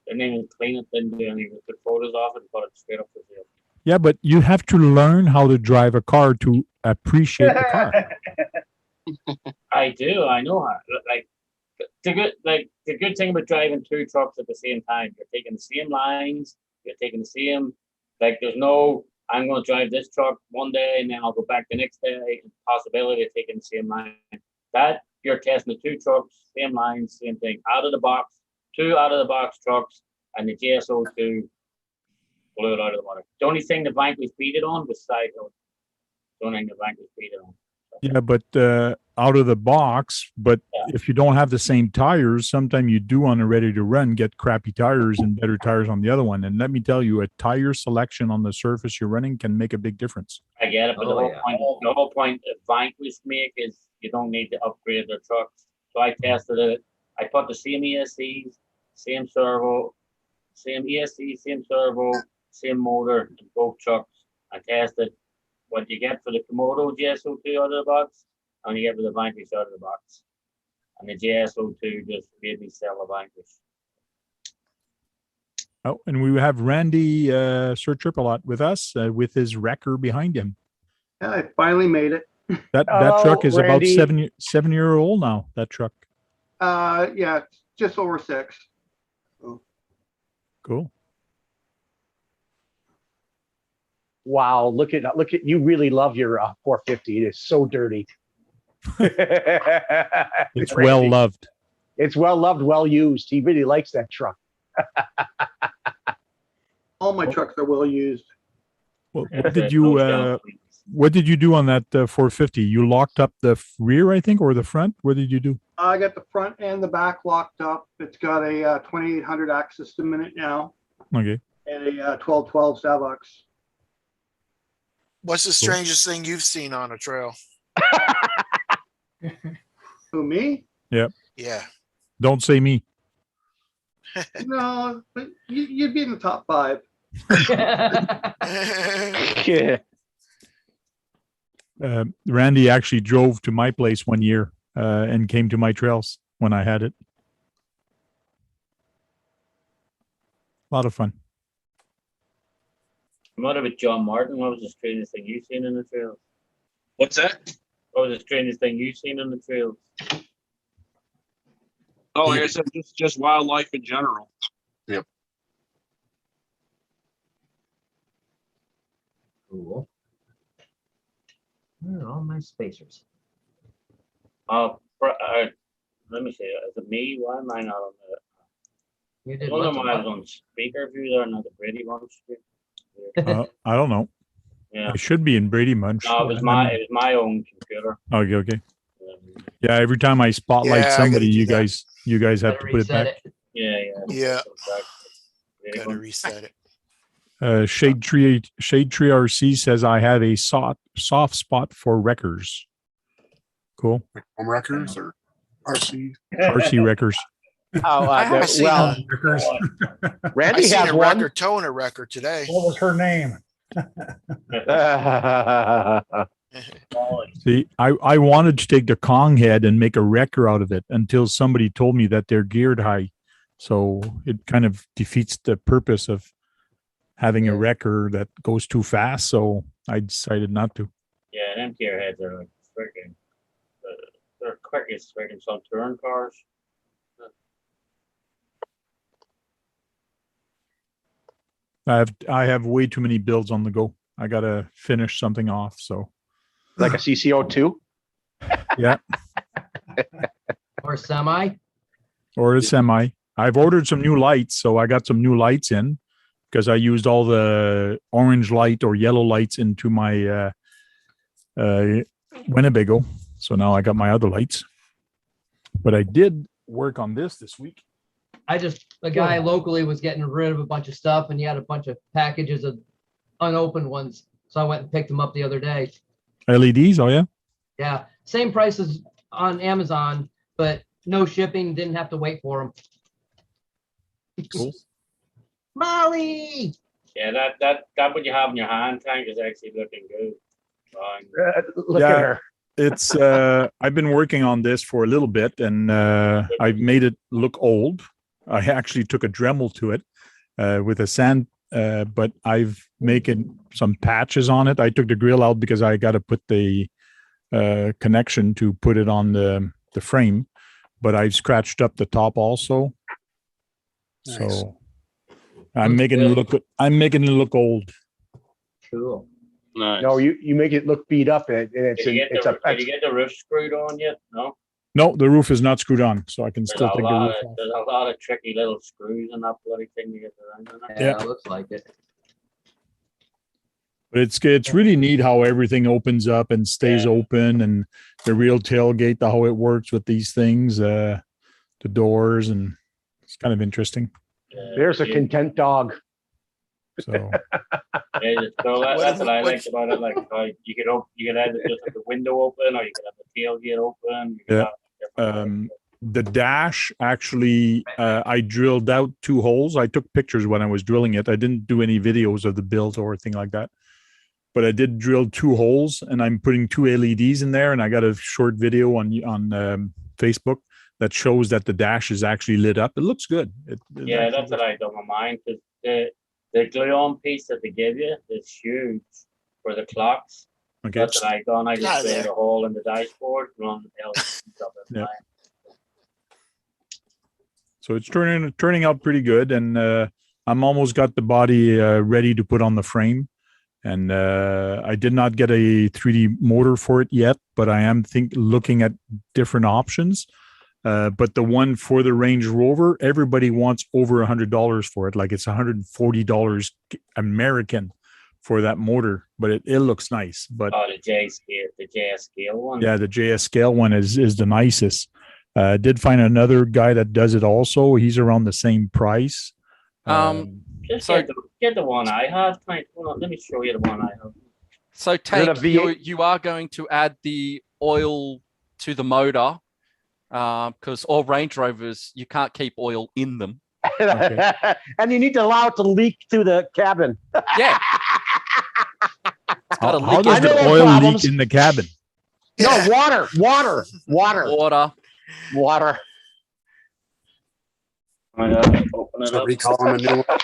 Didn't even clean it, didn't do anything. Took photos of it and put it straight up for sale. Yeah, but you have to learn how to drive a car to appreciate the car. I do. I know how. Like the good thing about driving two trucks at the same time, you're taking the same lines. You're taking the same. Like there's no. I'm going to drive this truck one day and then I'll go back the next day. Possibility of taking the same line. That you're testing the two trucks, same lines, same thing. Out of the box, 2 out of the box trucks, and the GSO2 blew it out of the water. The only thing the Vanquish beat it on was side hill. The only thing the Vanquish beat it on. Yeah, but out of the box. But if you don't have the same tires, sometimes you do on a ready to run get crappy tires and better tires on the other one. And let me tell you, a tire selection on the surface you're running can make a big difference. I get it, but the whole point of Vanquish make is you don't need to upgrade their trucks. So I tested it. I put the same ESCs, same servo, same ESC, same servo, same motor in both trucks. I tested what you get for the Komodo GSO2 out of the box and you get for the Vanquish out of the box. And the GSO2 just made me sell the Vanquish. Oh, and we have Randy Sir Tripalot with us with his wrecker behind him. Yeah, I finally made it. That truck is Randy. about 7 year old now. That truck. Yeah, just over 6. Cool. Wow, look at you really love your 450. It is so dirty. It's well loved. It's well loved, well used. He really likes that truck. All my trucks are well used. Well, what did you do on that 450? You locked up the rear, I think, or the front? What did you do? I got the front and the back locked up. It's got a 2800 AX system in it now. Okay. And a 1212 Savox. What's the strangest thing you've seen on a trail? Who, me? Yeah. Yeah. Don't say me. No, but you'd be in the top 5. Yeah. Randy actually drove to my place one year and came to my trails when I had it. A lot of fun. What about John Martin? What was the strangest thing you've seen in the trails? What's that? What was the strangest thing you've seen in the trails? Oh, like I said, just wildlife in general. Yep. Cool. Where are all my spacers? Let me see. Is it me? Why am I not on the? You did One of lots them of I was on speaker view there, not the Brady one. I don't know. Yeah. I should be in Brady Munch. No, it was my own computer. Okay. Yeah, every time I spotlight somebody, you guys have to put it back. Yeah. Gotta reset it. Shade Tree RC says I have a soft spot for wreckers. Cool. Home wreckers or RC? RC wreckers. I haven't seen well, Randy I seen has a one. wrecker towing a wrecker today. What was her name? See, I wanted to take the Kong head and make a wrecker out of it until somebody told me that they're geared high. So it kind of defeats the purpose of having a wrecker that goes too fast. So I decided not to. Yeah, and MTR heads are like freaking. They're quickest freaking some touring cars. I have way too many builds on the go. I gotta finish something off. So like a CCO2? Yeah. Or semi. Or a semi. I've ordered some new lights, so I got some new lights in because I used all the orange light or yellow lights into my Winnebago. So now I got my other lights. But I did work on this week. A guy locally was getting rid of a bunch of stuff and he had a bunch of packages of unopened ones. So I went and picked them up the other day. LEDs, oh yeah? Yeah, same price as on Amazon, but no shipping, didn't have to wait for them. Cool. Molly. Yeah, that what you have in your hand tank is actually looking good. Look at her. It's I've been working on this for a little bit, and I've made it look old. I actually took a Dremel to it with a sand, but I've making some patches on it. I took the grill out because I got to put the connection to put it on the frame, but I've scratched up the top also. Nice. So I'm making it look old. Cool. Nice. No, you make it look beat up, and it's Did you it's a get the roof screwed on yet? No. No, the roof is not screwed on, so I can There's still a take the lot roof of off. there's a lot of tricky little screws in that bloody thing to get around. In Yeah, it looks like it. But it's really neat how everything opens up and stays open, and the real tailgate, how it works with these things, the doors, and it's kind of interesting. There's a content dog. So Yeah, it's cool. That's what I liked about it. Like you could either just have the window open, or you could have the tailgate open. You could have the dash, actually, I drilled out 2 holes. I took pictures when I was drilling it. I didn't do any videos of the build or anything like that, but I did drill 2 holes, and I'm putting 2 LEDs in there. And I got a short video on Facebook that shows that the dash is actually lit up. It looks good. Yeah, that's what I done with mine, because the glue-on piece that they give you is huge for the clocks. Okay. That's what I done. I just drilled a hole in the dashboard, run the LEDs up in mine. So it's turning out pretty good, and I'm almost got the body ready to put on the frame. And I did not get a 3D motor for it yet, but I am looking at different options. But the one for the Range Rover, everybody wants over $100 for it. Like it's $140 American for that motor, but it looks nice. But the JS scale one. Yeah, the JS scale one is the nicest. Did find another guy that does it also. He's around the same price. Just get the one I have. Hold on, let me show you the one I have. So Tank, you are going to add the oil to the motor, because all Range Rovers, you can't keep oil in them. Okay. And you need to allow it to leak through the cabin. Yeah. How does the oil leak in the cabin? No, water. Open it So up. recalling a new one.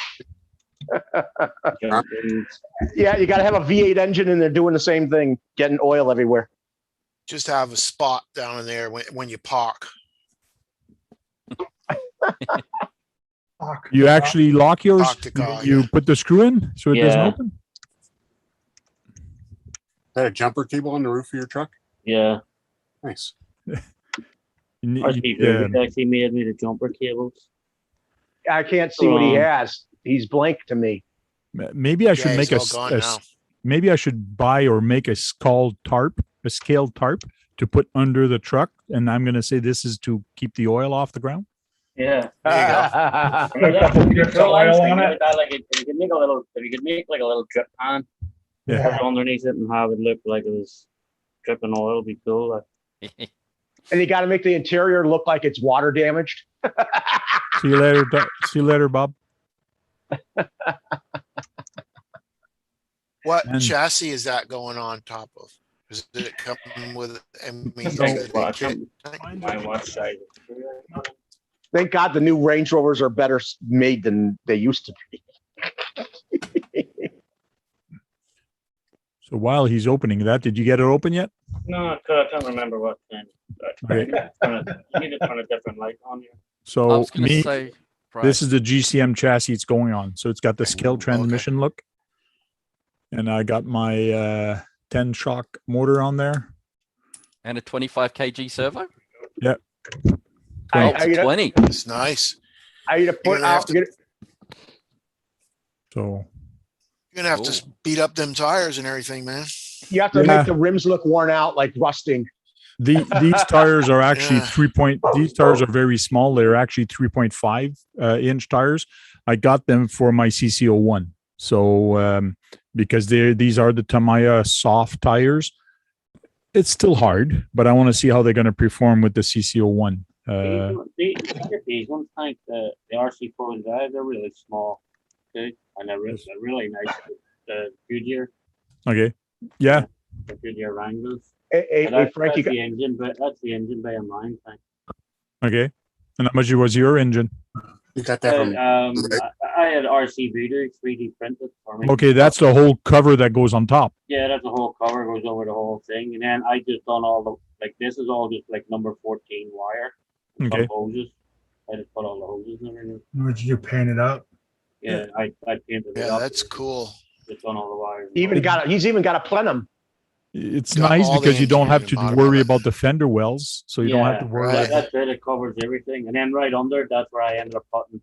Yeah, you got to have a V8 engine in there doing the same thing, getting oil everywhere. Just have a spot down in there when you park. You actually lock yours? Lock the car, You put the screw in so it doesn't open? Is that a jumper cable on the roof of your truck? Yeah. Nice. Actually made me the jumper cables. I can't see what he has. He's blank to me. Maybe I should make maybe I should buy or make a scaled tarp to put under the truck, and I'm going to say this is to keep the oil off the ground. Yeah. Put a couple drips of oil on it. If you could make like a little drip pan, Yeah. put it underneath it and have it look like it was dripping oil, would be cool. And you got to make the interior look like it's water damaged. See you later. See you later, Bob. What chassis is that going on top of? Is it coming with Thank God the new Range Rovers are better made than they used to be. So while he's opening that, did you get it open yet? No, I can't remember what kind. Okay. You need to turn a different light on here. So this is the GCM chassis it's going on. So it's got the scale transmission look. And I got my 10 shock motor on there. And a 25 kg servo? Yeah. 20. It's nice. I need to put out. So you're gonna have to beat up them tires and everything, man. You have to make the rims look worn out, like rusting. These tires are actually these tires are very small. They're actually 3.5 inch tires. I got them for my CC01. So because these are the Tamiya soft tires. It's still hard, but I want to see how they're going to perform with the CC01. These ones, like the RC four-wheel drive, they're really small, too, and they're really nice. The Goodyear. Okay. Yeah. The Goodyear Wranglers. Hey, Frank, that's the engine, but that's the engine bay of mine. Thing. Okay. And how much was your engine? You got that from. I had RC Booter 3D printed for me. Okay, that's the whole cover that goes on top. Yeah, that's the whole cover, goes over the whole thing, and then I just done all the this is all just like number 14 wire. Okay. Hoses. I just put all the hoses in everything. Would you paint it up? Yeah, I painted it up. Yeah, that's cool. Just on all the wires. He's even got a plenum. It's nice because you don't have to worry about the fender wells, so you don't have to worry. That's it. It covers everything, and then right under, that's where I ended up putting,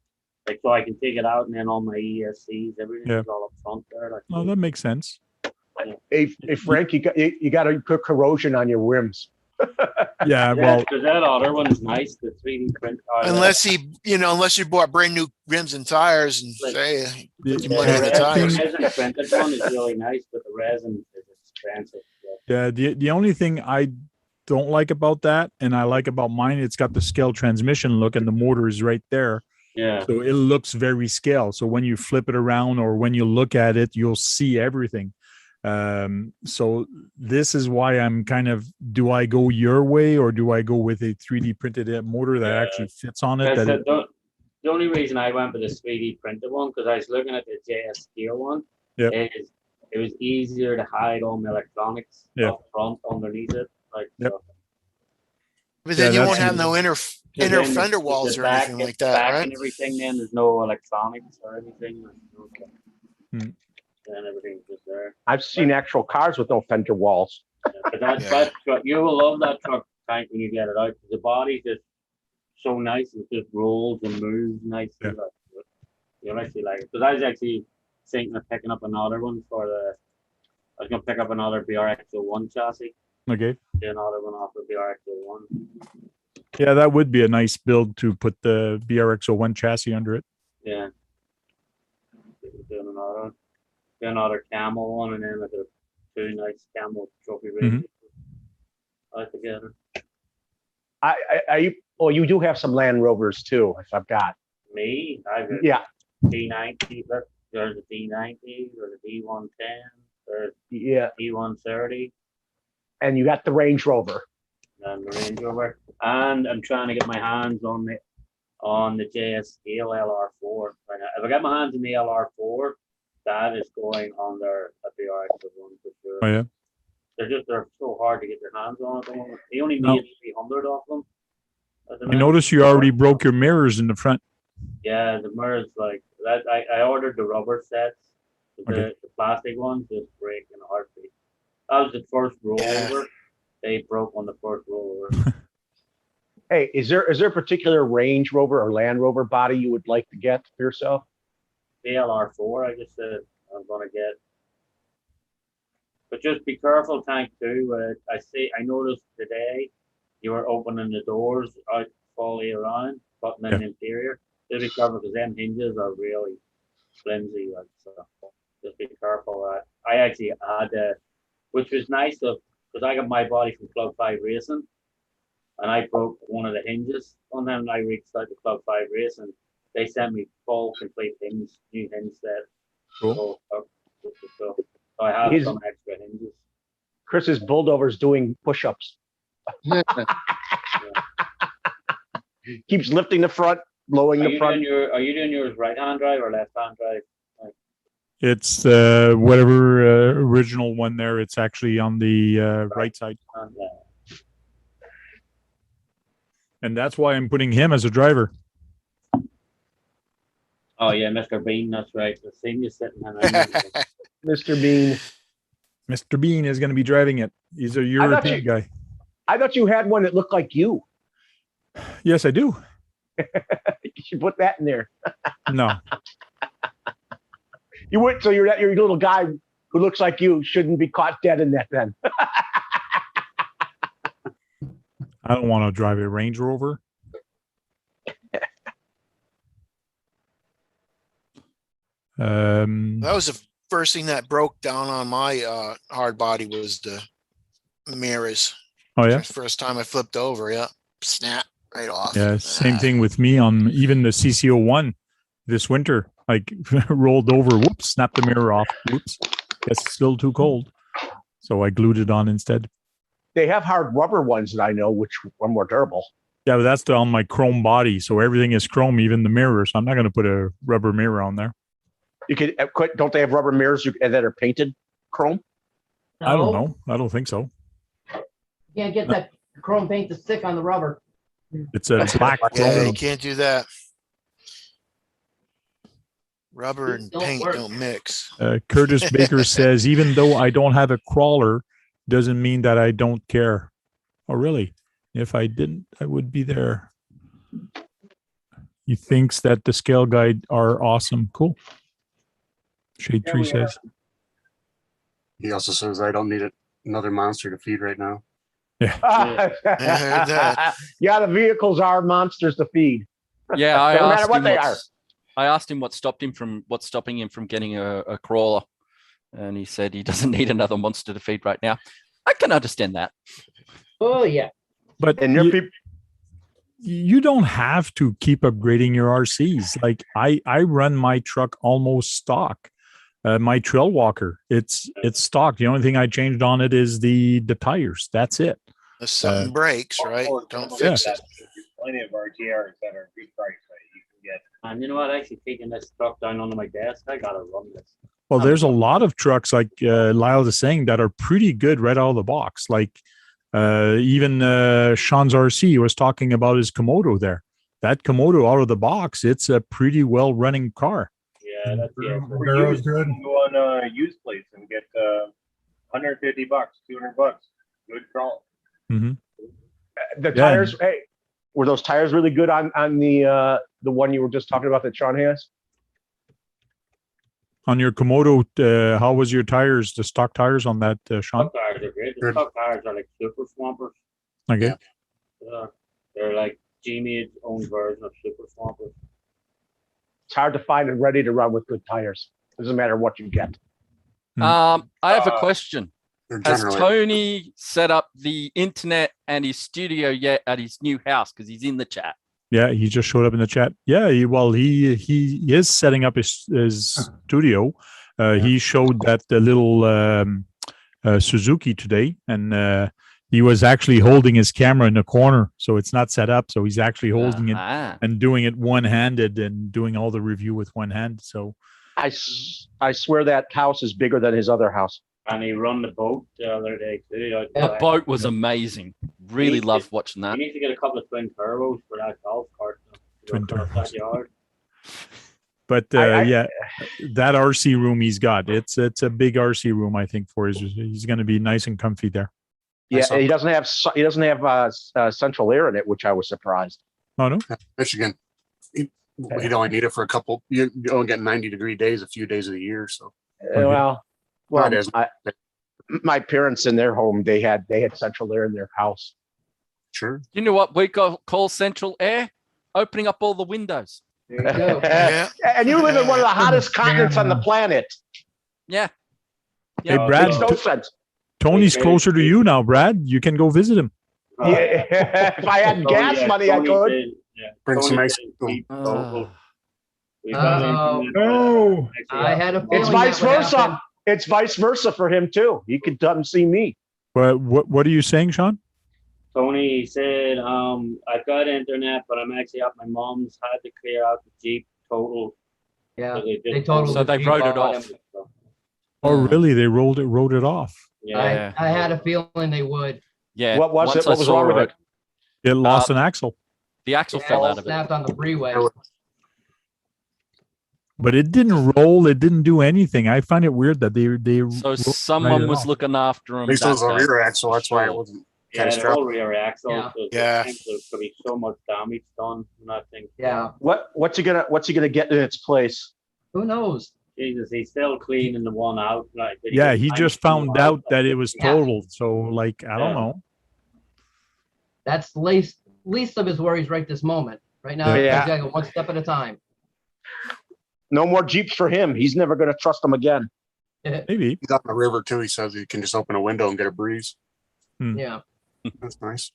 so I can take it out, and then all my ESCs, everything's all up front there. Oh, that makes sense. Hey, Frank, you got to put corrosion on your rims. Yeah, well, because that other one is nice. The 3D print. Unless you bought brand new rims and tires and say put some money in the tires. The resin printed one is really nice, but the resin is expensive. Yeah, the only thing I don't like about that, and I like about mine, it's got the scale transmission look, and the motor is right there. Yeah. So it looks very scale. So when you flip it around or when you look at it, you'll see everything. So this is why I'm kind of, do I go your way or do I go with a 3D printed motor that actually fits on it? The only reason I went with the 3D printed one, because I was looking at the JSK one, it was easier to hide all the electronics up front underneath it. So. But then you won't have no inner fender walls or anything like that, right? And everything, then there's no electronics or anything. And everything's just there. I've seen actual cars with no fender walls. But that truck, you will love that truck tank when you get it out. The body's just so nice. It just rolls and moves nicely. You'll actually like it. Because I was actually thinking of picking up another one I was going to pick up another BRX01 chassis. Okay. Get another one off the BRX01. Yeah, that would be a nice build to put the BRX01 chassis under it. Yeah. Doing another camel one, and then like two nice camel trophy races. Together. You do have some Land Rovers too, I forgot. Me? I've got D90, there's a D90, there's a D110, there's D130. And you got the Range Rover. And the Range Rover. And I'm trying to get my hands on the JS Scale LR4. If I get my hands on the LR4, that is going on their BRX1 for sure. Oh yeah. They're so hard to get your hands on at the moment. They only made 300 of them. I noticed you already broke your mirrors in the front. Yeah, the mirrors like that. I ordered the rubber sets. The plastic ones just break in a heartbeat. That was the first rollover. They broke on the first rollover. Hey, is there a particular Range Rover or Land Rover body you would like to get for yourself? The LR4, I just said I'm gonna get. But just be careful, Tank, too. I noticed today you were opening the doors out fully around, putting in the interior. Just be careful because them hinges are really flimsy. So just be careful of that. I actually had, which was nice because I got my body from Club 5 Racing, and I broke one of the hinges on them. And I reached out to Club 5 Racing. They sent me full, complete new hinge set. Cool. So I have some extra hinges. Chris's bulldover's doing push-ups. Keeps lifting the front, blowing the front. Are you doing yours right-hand drive or left-hand drive? It's whatever original one there. It's actually on the right side. And that's why I'm putting him as a driver. Oh yeah, Mr. Bean, that's right. The senior sitting on Mr. Bean. Mr. Bean is going to be driving it. He's a European guy. I thought you had one that looked like you. Yes, I do. You should put that in there. No. You would, so your little guy who looks like you shouldn't be caught dead in that then. I don't want to drive a Range Rover. That was the first thing that broke down on my hard body was the mirrors. Oh yeah. First time I flipped over, snap. right off. Yeah, same thing with me on even the CC01 this winter. Like rolled over, whoops, snapped the mirror off. Whoops, guess it's still too cold. So I glued it on instead. They have hard rubber ones that I know which are more durable. Yeah, but that's on my chrome body, so everything is chrome, even the mirror. So I'm not going to put a rubber mirror on there. You could don't they have rubber mirrors that are painted chrome? I don't know. I don't think so. You can't get that chrome paint to stick on the rubber. It's a black Yeah, chrome. you can't do that. Rubber and Don't paint work. don't mix. Curtis Baker says, even though I don't have a crawler, doesn't mean that I don't care. Oh, really? If I didn't, I would be there. He thinks that the scale guide are awesome. Cool. Shade Tree says. He also says, I don't need another monster to feed right now. Yeah. I heard that. Yeah, the vehicles are monsters to feed. Yeah, No matter what they are. I asked him what's stopping him from getting a crawler, and he said he doesn't need another monster to feed right now. I can understand that. Oh yeah. But you don't have to keep upgrading your RCs. Like I run my truck almost stock. My Trail Walker, it's stock. The only thing I changed on it is the tires. That's it. If something breaks, right? Don't fix it. There's plenty of RTRs that are good price that you can get. And you know what? Actually taking this truck down onto my desk, I gotta run this. Well, there's a lot of trucks like Lyle is saying that are pretty good right out of the box. Like even Sean's RC was talking about his Komodo there. That Komodo out of the box, it's a pretty well running car. Yeah, that's For used, you can go on used place and get $150, $200. Good crawl. Mm-hmm. The tires, hey, were those tires really good on the one you were just talking about that Sean has? On your Komodo, how was your tires, the stock tires on that, Sean? Stock tires are great. The stock tires are like super swampers. Okay. They're like G-Made's own version of super swampers. It's hard to find and ready to run with good tires. Doesn't matter what you get. I have a question. Has Tony set up the internet and his studio yet at his new house? Because he's in the chat. Yeah, he just showed up in the chat. Yeah, he is setting up his studio. He showed that the little Suzuki today, and he was actually holding his camera in the corner, so it's not set up. So he's actually holding it and doing it one-handed and doing all the review with one hand. So I swear that house is bigger than his other house. And he run the boat the other day too. The boat was amazing. Really loved watching that. You need to get a couple of twin turbos for that golf cart. Twin turbos. But yeah, that RC room he's got, it's a big RC room. I think for he's going to be nice and comfy there. Yeah, he doesn't have central air in it, which I was surprised. Oh no, Michigan. You'd only need it for a couple. You only get 90-degree days a few days of the year. So well, my parents in their home they had central air in their house. Sure. You know what we call central air? Opening up all the windows. Yeah. And you live in one of the hottest continents on the planet. Yeah. Hey, Brad. Makes no sense. Tony's closer to you now, Brad. You can go visit him. Yeah. If I had gas money, I could. Bring some ice. No. I had a feeling It's vice that would versa. happen. It's vice versa for him too. He could come see me. What are you saying, Sean? Tony said, I've got internet, but I'm actually at my mom's. Had to clear out the Jeep total. Yeah, they totaled So the they Jeep wrote it on off. him. Oh, really? They wrote it off. Yeah. I had a feeling they would. Yeah. What was once it? What I was saw wrong with it? It lost an axle. The axle fell out of it. Snapped on the freeway. But it didn't roll. It didn't do anything. I find it weird that they. So someone was looking after him. At least it was a rear axle. That's why it wasn't Yeah, the catastrophic. whole rear axle. Yeah. There's could be so much damage done. And I think. Yeah. What's he gonna get in its place? Who knows? Jesus, he's still cleaning the one out. Like, Yeah, he just found out that it was Yeah. totaled. So, like, I don't know. That's the least of his worries right this moment. Right now, Yeah. he's got to go one step at a time. No more Jeeps for him. He's never gonna trust them again. Maybe. He's out in the river too. He says he can just open a window and get a breeze. Yeah. That's nice.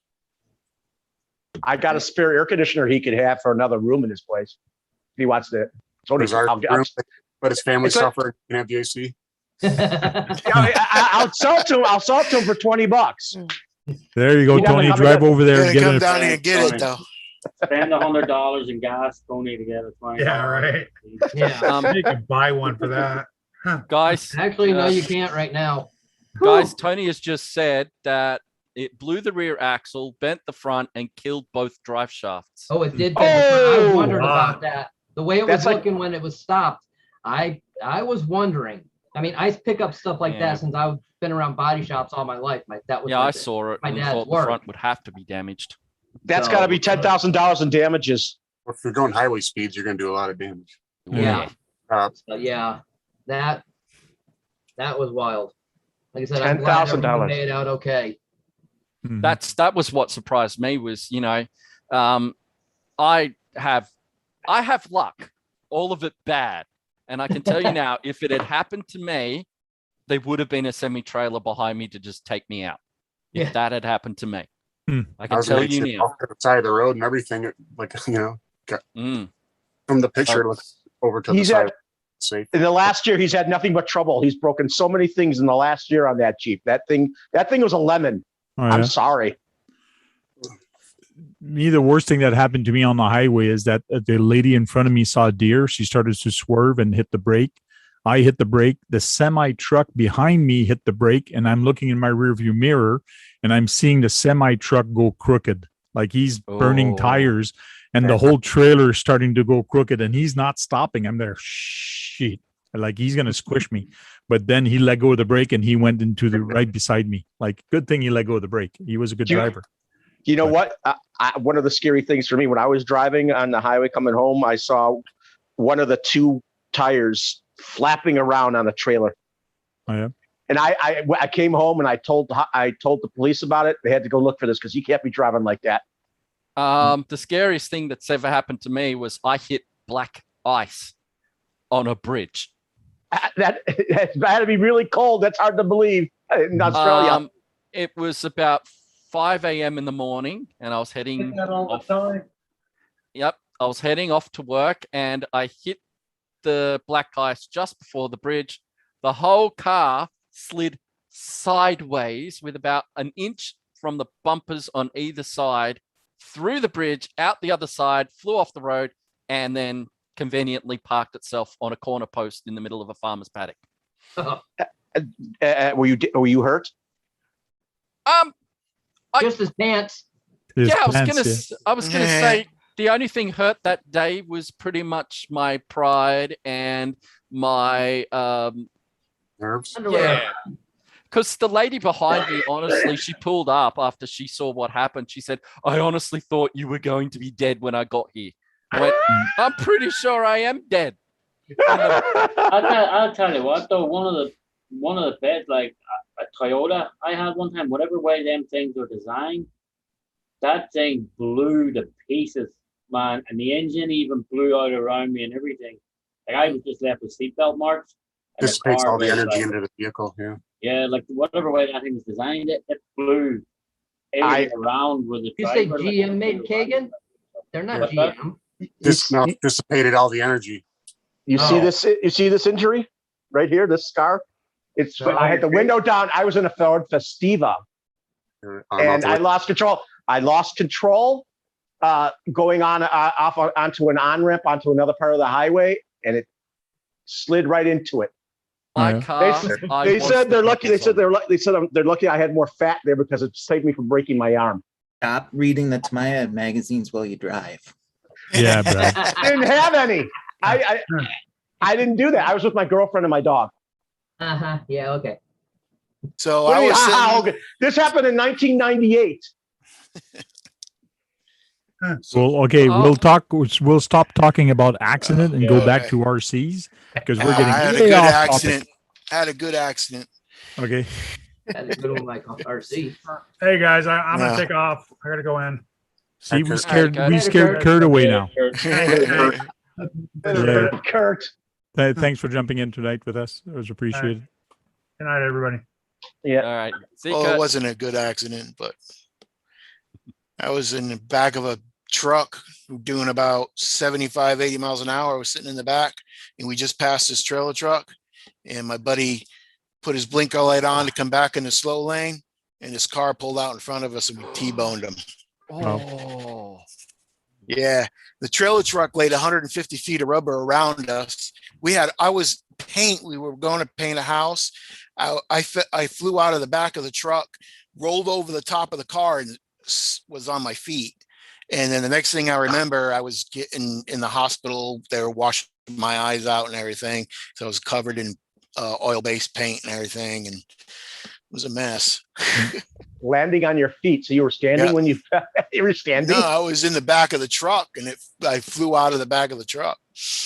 I got a spare air conditioner he could have for another room in his place if he wants to. So Let his family It's like- suffer and have the AC. I'll sell it to him. I'll sell it to him for $20. There you go, He doesn't Tony. come Drive in- over there and Gotta get come it. down here and get it though. Spend $100 in gas, Tony, to get a 20. Yeah, right. Yeah. You can buy one for that. Guys, Actually, no, you can't right now. guys, Tony has just said that it blew the rear axle, bent the front, and killed both drive shafts. Oh, it did. I wondered wow. about that. The way it was That's like- looking when it was stopped, I was wondering. I mean, I pick up stuff like Yeah. that since I've been around body shops all my life. That was Yeah, like I saw it my and dad's thought the work. front would have to be damaged. That's So- got to be $10,000 in damages. If you're going highway speeds, you're going to do a lot of damage. Yeah. Uh, Yeah, that was wild. Like I said, I'm glad everyone $10,000. made it out okay. That was what surprised me was, I have luck, all of it bad. And I can tell you now, if it had happened to me, there would have been a semi-trailer behind me to just take me out. If Yeah. that had happened to me. I I can was tell gonna you say, now. off to the side of the road and everything, like, Mm. from the picture, it looks over to the He's side. had, Safe. in the last year, he's had nothing but trouble. He's broken so many things in the last year on that Jeep. That thing was a lemon. Oh, yeah. I'm sorry. Me, the worst thing that happened to me on the highway is that the lady in front of me saw a deer. She started to swerve and hit the brake. I hit the brake. The semi truck behind me hit the brake, and I'm looking in my rearview mirror, and I'm seeing the semi truck go crooked, like he's burning Oh. tires, and the whole trailer is starting to go crooked, and he's not stopping. I'm there, shit, like he's gonna squish me. But then he let go of the brake, and he went into the right beside me. Like, good thing he let go of the brake. He was a good driver. You know what? One of the scary things for me when I was driving on the highway coming home, I saw one of the two tires flapping around on a trailer. Oh, yeah. And I came home and I told the police about it. They had to go look for this because you can't be driving like that. The scariest thing that's ever happened to me was I hit black ice on a bridge. That had to be really cold. That's hard to believe in Australia. It was about 5 a.m. in the morning, and I was heading off. Yep, I was heading off to work, and I hit the black ice just before the bridge. The whole car slid sideways with about an inch from the bumpers on either side, through the bridge, out the other side, flew off the road, and then conveniently parked itself on a corner post in the middle of a farmer's paddock. Were you hurt? Just his pants. I was gonna say the only thing hurt that day was pretty much my pride and my nerves. Yeah, because the lady behind me, honestly, she pulled up after she saw what happened. She said, "I honestly thought you were going to be dead when I got here." I went, "I'm pretty sure I am dead." I'll tell you what though, one of the beds, like a Toyota I had one time, whatever way them things were designed, that thing blew to pieces, man, and the engine even blew out around me and everything. Like I was just left with seatbelt marks. And Dissipates all the was energy like, into the vehicle. Yeah. yeah, like whatever way that thing was designed, it blew everything around with the You say driver, GM made Kagan? They're not What's that? GM. Dissipated all the energy. You see this? You see this injury right here? This scar? I had the window down. I was in a Ford Festiva, and I lost control. I lost control going onto an on ramp onto another part of the highway, and it slid right into it. My car. They said they're lucky. They said they're lucky. I had more fat there because it saved me from breaking my arm. Stop reading the Tamiya magazines while you drive. Yeah, Brad. I didn't have any. I didn't do that. I was with my girlfriend and my dog. Yeah. Okay. So What I do you- was how- sitting, this happened in 1998. Well, okay, we'll stop talking about accident and go back to RCs because we're I getting had a way good off accident. topic. I had a good accident. Okay. That's a good one, like RC. Hey guys, I'm Yeah. gonna take off. I gotta go in. See, we scared Kurt away now. Yeah. Kurt. Thanks for jumping in tonight with us. It was appreciated. Good night, everybody. Yeah. All right. See you, Well, Kurt. it wasn't a good accident, but I was in the back of a truck doing about 75, 80 miles an hour. I was sitting in the back and we just passed this trailer truck and my buddy put his blinker light on to come back in the slow lane and his car pulled out in front of us and we T-boned him. Oh. Yeah. The trailer truck laid 150 feet of rubber around us. We were going to paint a house. I flew out of the back of the truck, rolled over the top of the car and was on my feet. And then the next thing I remember, I was getting in the hospital. They were washing my eyes out and everything. So I was covered in oil-based paint and everything. And it was a mess. Landing on your feet. So you were standing when you were standing? No, I was in the back of the truck and I flew out of the back of the truck.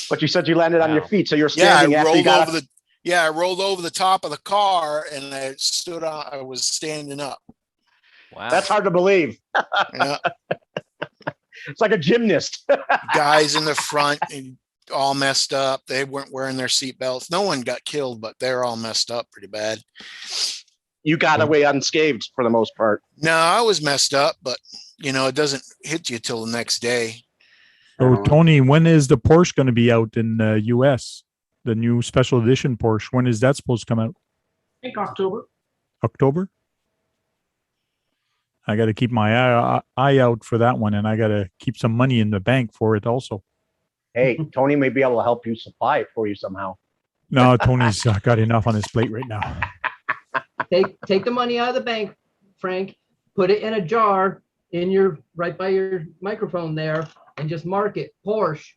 But you said you landed on your feet. So you're standing I after rolled you got over I rolled over the top of the car and I was standing up. Wow. That's hard to believe. Yeah. It's like a gymnast. Guys in the front all messed up. They weren't wearing their seatbelts. No one got killed, but they're all messed up pretty bad. You got away unscathed for the most part. No, I was messed up, but it doesn't hit you till the next day. So Tony, when is the Porsche going to be out in the US? The new special edition Porsche. When is that supposed to come out? I think October. October? I got to keep my eye out for that one, and I got to keep some money in the bank for it also. Hey, Tony may be able to help you supply it for you somehow. No, Tony's got enough on his plate right now. Take the money out of the bank, Frank. Put it in a jar right by your microphone there, and just mark it Porsche.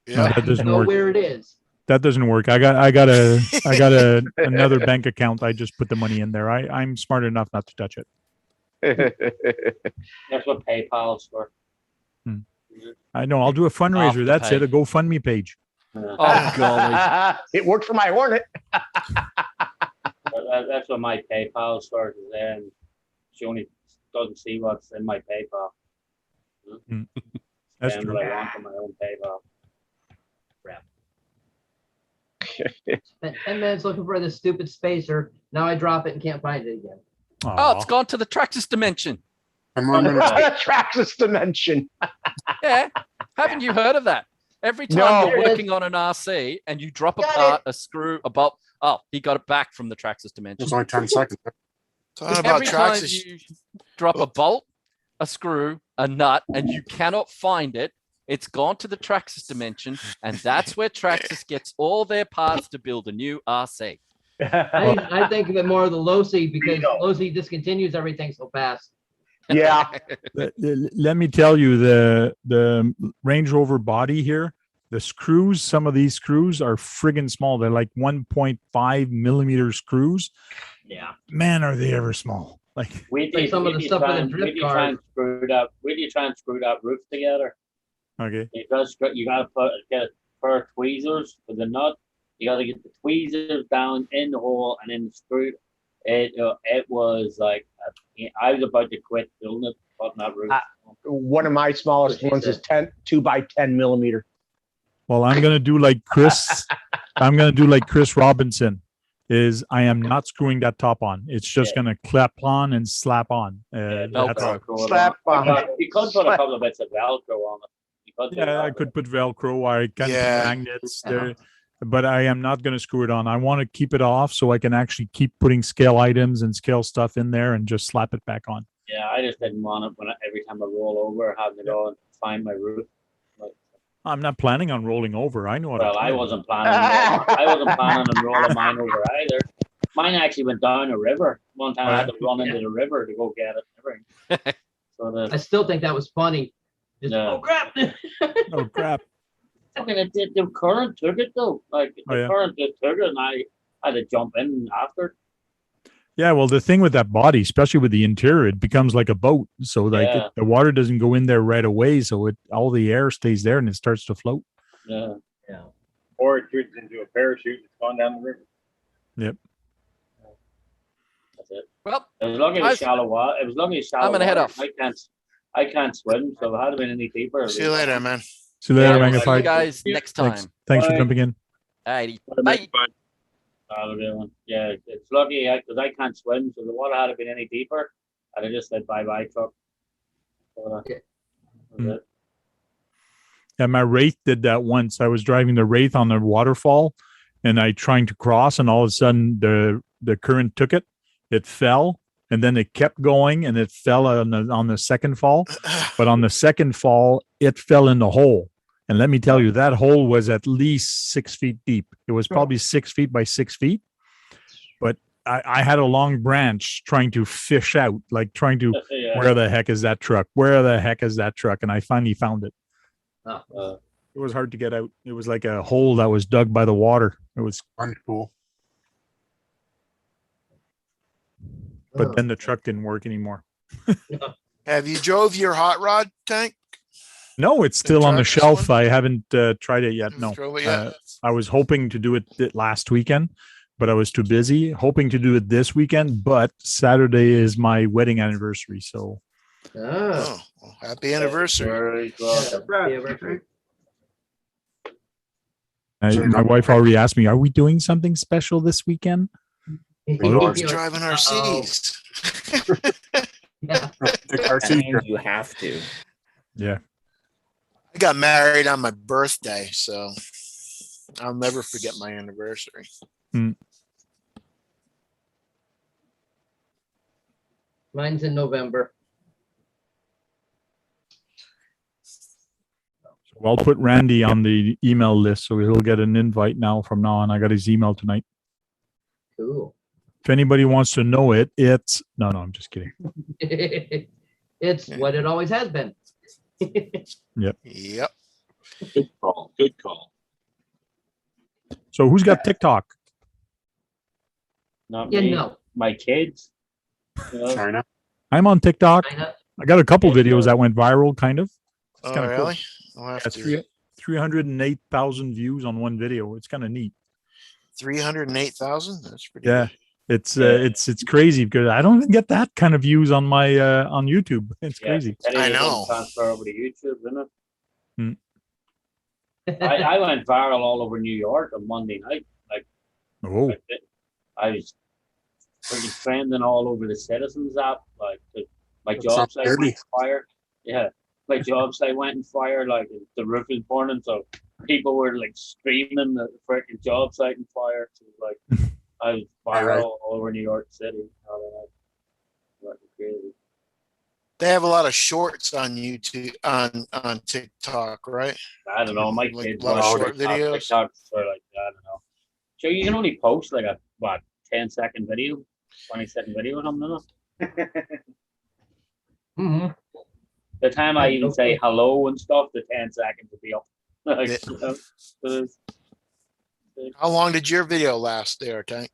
Yeah, no, that doesn't know work. Where it is. That doesn't work. I got another bank account. I just put the money in there. I'm smart enough not to touch it. That's what PayPal's for. I know. I'll do a fundraiser. That's it. A GoFundMe page. Oh, golly. It worked for my Hornet. That's what my PayPal's for. And she only doesn't see what's in my PayPal. That's and true. what I want on my own PayPal. Crap. 10 minutes looking for this stupid spacer. Now I drop it and can't find it again. Oh, it's gone to the Traxxas dimension. Traxxas dimension. Yeah. Haven't you heard of that? Every time you're working on an RC and you drop a screw, a bolt. Oh, he got it back from the Traxxas dimension. It's only 10 seconds. Every time you drop a bolt, a screw, a nut, and you cannot find it, it's gone to the Traxxas dimension, and that's where Traxxas gets all their parts to build a new RC. I think of it more of the Losi because Losi discontinues everything so fast. Yeah. Let me tell you, the Range Rover body here, the screws, some of these screws are friggin' small. They're like 1.5 millimeter screws. Yeah. Man, are they ever small. Like some of the stuff with a drift We try and screw that roof together. Okay. Because you gotta get a pair of tweezers for the nut. You gotta get the tweezers down in the hole and then the screw. It was like I was about to quit building it, putting that roof. One of my smallest ones is 2 by 10 millimeter. Well, I'm gonna do like Chris. I'm gonna do like Chris Robinson. I am not screwing that top on. It's just gonna clap on and slap on. Slap on. You could put a couple of bits of Velcro on it. Yeah, I could put Velcro. I can put magnets there, but I am not going to screw it on. I want to keep it off so I can actually keep putting scale items and scale stuff in there and just slap it back on. Yeah, I just didn't want it every time I roll over, having to go and find my roof. I'm not planning on rolling over. I know what. Well, I wasn't planning. On rolling mine over either. Mine actually went down a river. One time I had to run into the river to go get it. I still think that was funny. Just, oh crap! Oh crap! I mean, the current took it though. Like the current took it, and I had to jump in after. Yeah, well, the thing with that body, especially with the interior, it becomes like a boat. So like the water doesn't go in there right away, so all the air stays there and it starts to float. Yeah. Or it turns into a parachute that's gone down the river. Yep. That's it. Well, it was lucky it's shallow water. It was lucky it's shallow. I'm gonna head water. off. I can't swim, so if it had been any deeper. See you later, man. See you later, See you Magnified. guys next time. Thanks for jumping in. Alrighty. Bye. Yeah, it's lucky because I can't swim, so the water had been any deeper, I'd have just said bye-bye truck. Yeah, my Wraith did that once. I was driving the Wraith on the waterfall, and I trying to cross, and all of a sudden the current took it. It fell, and then it kept going, and it fell on the second fall. But on the second fall, it fell in the hole. And let me tell you, that hole was at least 6 feet deep. It was probably 6 feet by 6 feet. But I had a long branch trying to fish out, like trying to, where the heck is that truck? Where the heck is that truck? And I finally found it. It was hard to get out. It was like a hole that was dug by the water. It was cool. But then the truck didn't work anymore. Have you drove your hot rod, Tank? No, it's still on the shelf. I haven't tried it yet. No, drove it yet? I was hoping to do it last weekend, but I was too busy. Hoping to do it this weekend, but Saturday is my wedding anniversary. So, well, happy anniversary! My wife already asked me, "Are we doing something special this weekend?" We're driving RCs. You have to. Yeah. I got married on my birthday, so I'll never forget my anniversary. Mine's in November. Well, I'll put Randy on the email list, so he'll get an invite now from now on. I got his email tonight. Cool. If anybody wants to know it, it's no, I'm just kidding. It's what it always has been. Yep. Good call. Good call. So who's got TikTok? Not Yeah, me. no. My kids. China. I'm on TikTok. China. I got a couple videos that went viral, kind of. Oh, kinda really? Cool. I'll have Yeah, to. 308,000 views on one video. It's kind of neat. 308,000. That's pretty. Yeah. Good. It's crazy because I don't even get that kind of views on my on YouTube. It's crazy. I know. Transfer over to YouTube, isn't it? I went viral all over New York on Monday night. Like, I was freaking trending all over the Citizens app. Like, my job site went fire. Yeah, my job site went in fire. Like, the roof is burning, so people were like screaming the freaking job site in fire. So like, I was viral all over New York City. Crazy. They have a lot of shorts on YouTube, on TikTok, right? I don't know. My Like kids a lot of watch short TikTok, videos. TikToks are like, I don't know. So you can only post like a 10-second video, 20-second video or something. Mm-hmm. The time I even say hello and stuff, the 10 seconds will be up. Like, How long did your video last there, Tank?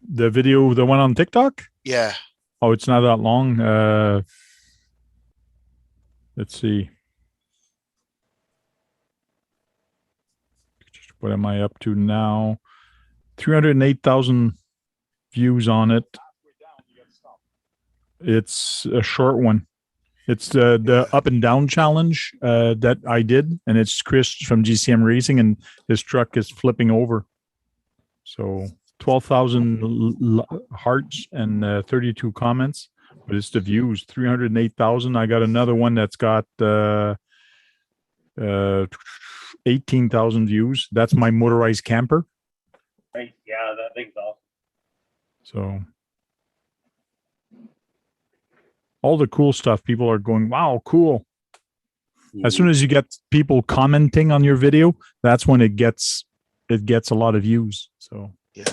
The one on TikTok? Yeah. Oh, it's not that long. Let's see. What am I up to now? 308,000 views on it. It's a short one. It's the up and down challenge that I did, and it's Chris from GCM Racing, and his truck is flipping over. So 12,000 hearts and 32 comments, but it's the views. 308,000. I got another one that's got 18,000 views. That's my motorized camper. Right. Yeah, that thing's awesome. So all the cool stuff, people are going, wow, cool. As soon as you get people commenting on your video, that's when it gets a lot of views. So yeah.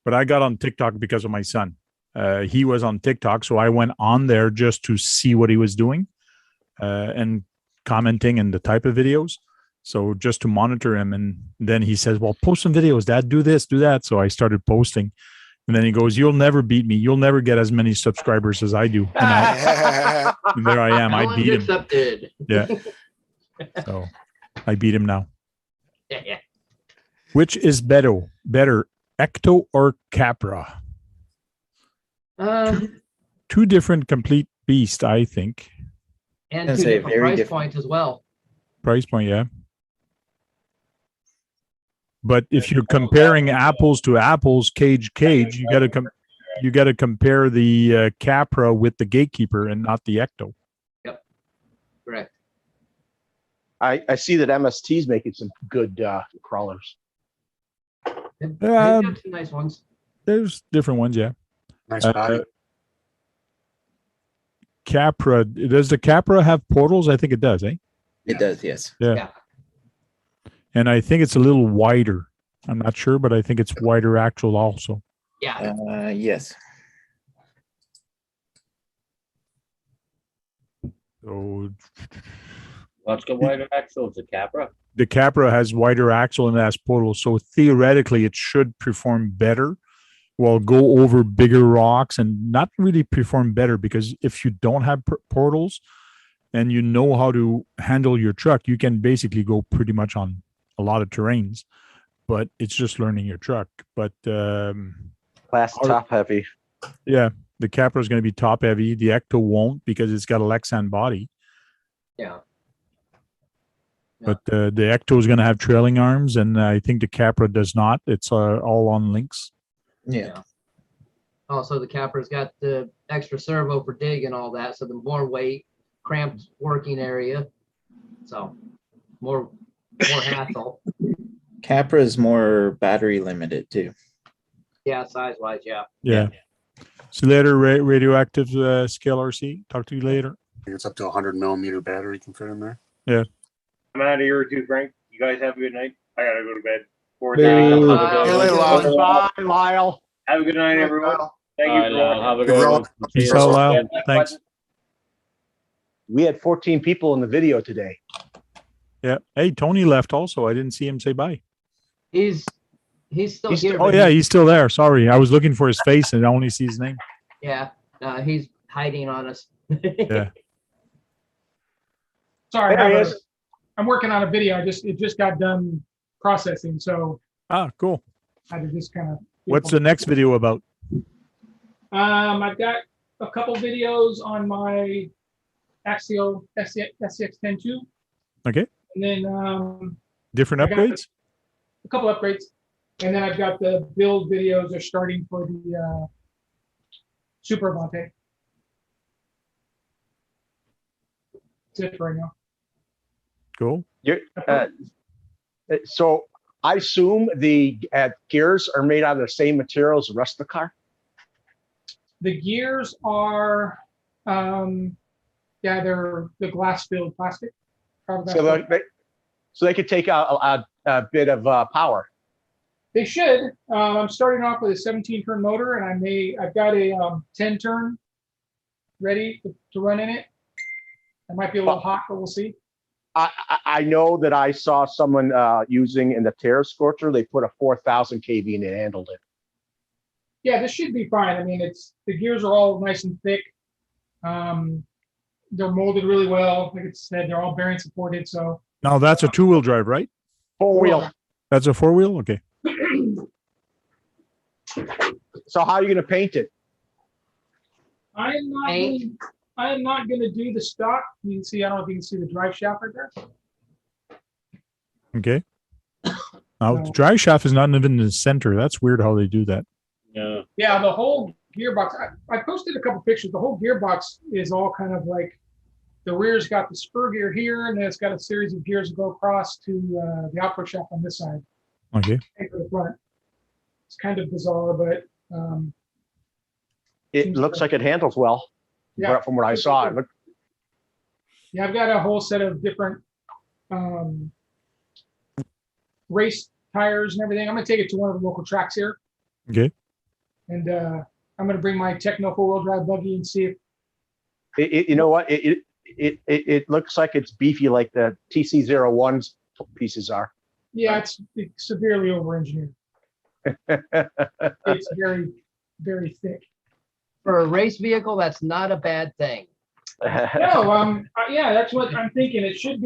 But I got on TikTok because of my son. He was on TikTok, so I went on there just to see what he was doing and commenting and the type of videos. So just to monitor him. And then he says, well, post some videos, Dad, do this, do that. So I started posting. And then he goes, you'll never beat me. You'll never get as many subscribers as I do. And, and there I am. I beat him. Accepted. Yeah. So I beat him now. Yeah. Which is better, Ecto or Capra? Two different complete beasts, I think. And two different price points as well. Price point, yeah. But if you're comparing apples to apples, cage, you got to you got to compare the Capra with the Gatekeeper and not the Ecto. Yep. Correct. I see that MST's making some good crawlers. They've got some nice ones. There's different ones, yeah. Nice body. Capra, does the Capra have portals? I think it does, eh? It does, yes. Yeah. And I think it's a little wider. I'm not sure, but I think it's wider axle also. Yeah. Yes. So What's got wider axles? The Capra? the Capra has wider axle and it has portals. So theoretically, it should perform better. Well, go over bigger rocks and not really perform better, because if you don't have portals and you know how to handle your truck, you can basically go pretty much on a lot of terrains. But it's just learning your truck. But Class top heavy. Yeah, the Capra is going to be top heavy. The Ecto won't, because it's got a Lexan body. Yeah. But the Ecto is going to have trailing arms, and I think the Capra does not. It's all on links. Yeah. Also, the Capra's got the extra servo for dig and all that, so the more weight, cramped working area, so more hassle. Capra is more battery limited too. Yeah, size wise, yeah. Yeah. See you later, radioactive scale RC. Talk to you later. I think it's up to 100 millimeter battery you can fit in there. Yeah. I'm out of here too, Frank. You guys have a good night. I gotta go to bed. Bye, Lyle. Have a good night, everyone. Thank you. Have a good one. Peace out, Lyle. Thanks. We had 14 people in the video today. Yeah. Hey, Tony left also. I didn't see him say bye. He's still here. Oh, but yeah, he's still there. Sorry. I was looking for his face and I only see his name. Yeah, he's hiding on us. Yeah. Sorry, There he is. I'm working on a video. It just got done processing, so Ah, cool. I had to just kind of. What's the next video about? I've got a couple videos on my Axial SCX-10-2, Okay. and then Different I got upgrades? a couple upgrades, and then I've got the build videos are starting for the Super Avante. That's it right now. Cool. So I assume the gears are made out of the same material as the rest of the car. The gears are, they're the glass-filled plastic. So they could take a bit of power. They should. I'm starting off with a 17-turn motor, and I've got a 10-turn ready to run in it. It might be a little hot, but we'll see. I know that I saw someone using in the Terra Scorcher. They put a 4,000 kV in it and handled it. Yeah, this should be fine. I mean, the gears are all nice and thick. They're molded really well. Like I said, they're all bearing supported. So Now that's a two-wheel drive, right? Four-wheel. That's a four-wheel? Okay. So how are you going to paint it? I am not going to do the stock. You can see. I don't know if you can see the drive shaft right there. Okay. Now, the drive shaft is not even in the center. That's weird how they do that. Yeah. Yeah, the whole gearbox. I posted a couple pictures. The whole gearbox is all kind of like the rear's got the spur gear here, and then it's got a series of gears that go across to the output shaft on this side. Okay. And for the front. It's kind of bizarre, but It looks like it handles well. Yeah. From what I saw. Yeah, I've got a whole set of different race tires and everything. I'm going to take it to one of the local tracks here. Okay. And I'm going to bring my Techno four-wheel drive buggy and see if You know what? It looks like it's beefy like the TC01's pieces are. Yeah, it's severely over-engineered. It's very, very thick. For a race vehicle, that's not a bad thing. No, yeah, that's what I'm thinking. It should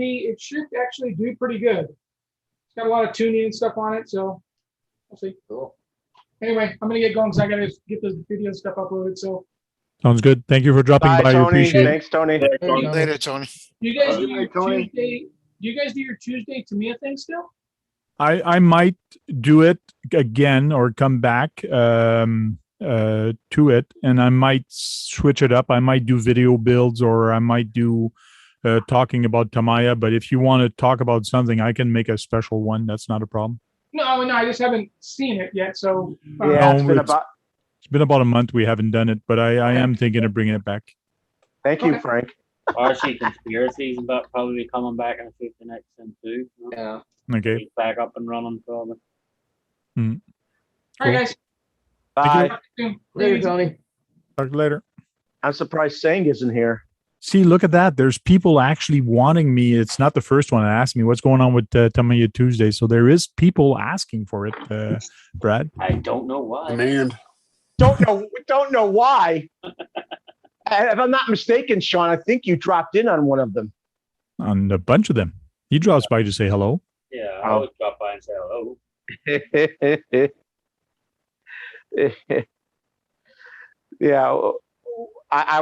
actually do pretty good. It's got a lot of tuning and stuff on it, so we'll see. Cool. Anyway, I'm gonna get going because I gotta get the video stuff uploaded. So Sounds good. Thank you for dropping Bye, by. Tony. Appreciate it. Thanks, Tony. Later, Tony. you guys do your Tony. Tuesday. Do you guys do your Tuesday Tamiya thing still? I might do it again or come back. to it, and I might switch it up. I might do video builds, or I might do talking about Tamiya. But if you want to talk about something, I can make a special one. That's not a problem. No, I just haven't seen it yet. So Yeah, it's been about a month we haven't done it, but I am thinking of bringing it back. Thank you, Frank. RC Conspiracies about probably be coming back in a 50X too. Yeah. Okay. He's back up and running probably. Mm. All right, guys. Bye. Later, Tony. Talk later. I'm surprised Sang isn't here. See, look at that. There's people actually wanting me. It's not the first one that asked me what's going on with Tamiya Tuesday. So there is people asking for it, Brad. I don't know why. Demand. Don't know why. If I'm not mistaken, Sean, I think you dropped in on one of them. On a bunch of them. He drops by to say hello. Yeah, I always drop by and say hello. Yeah, I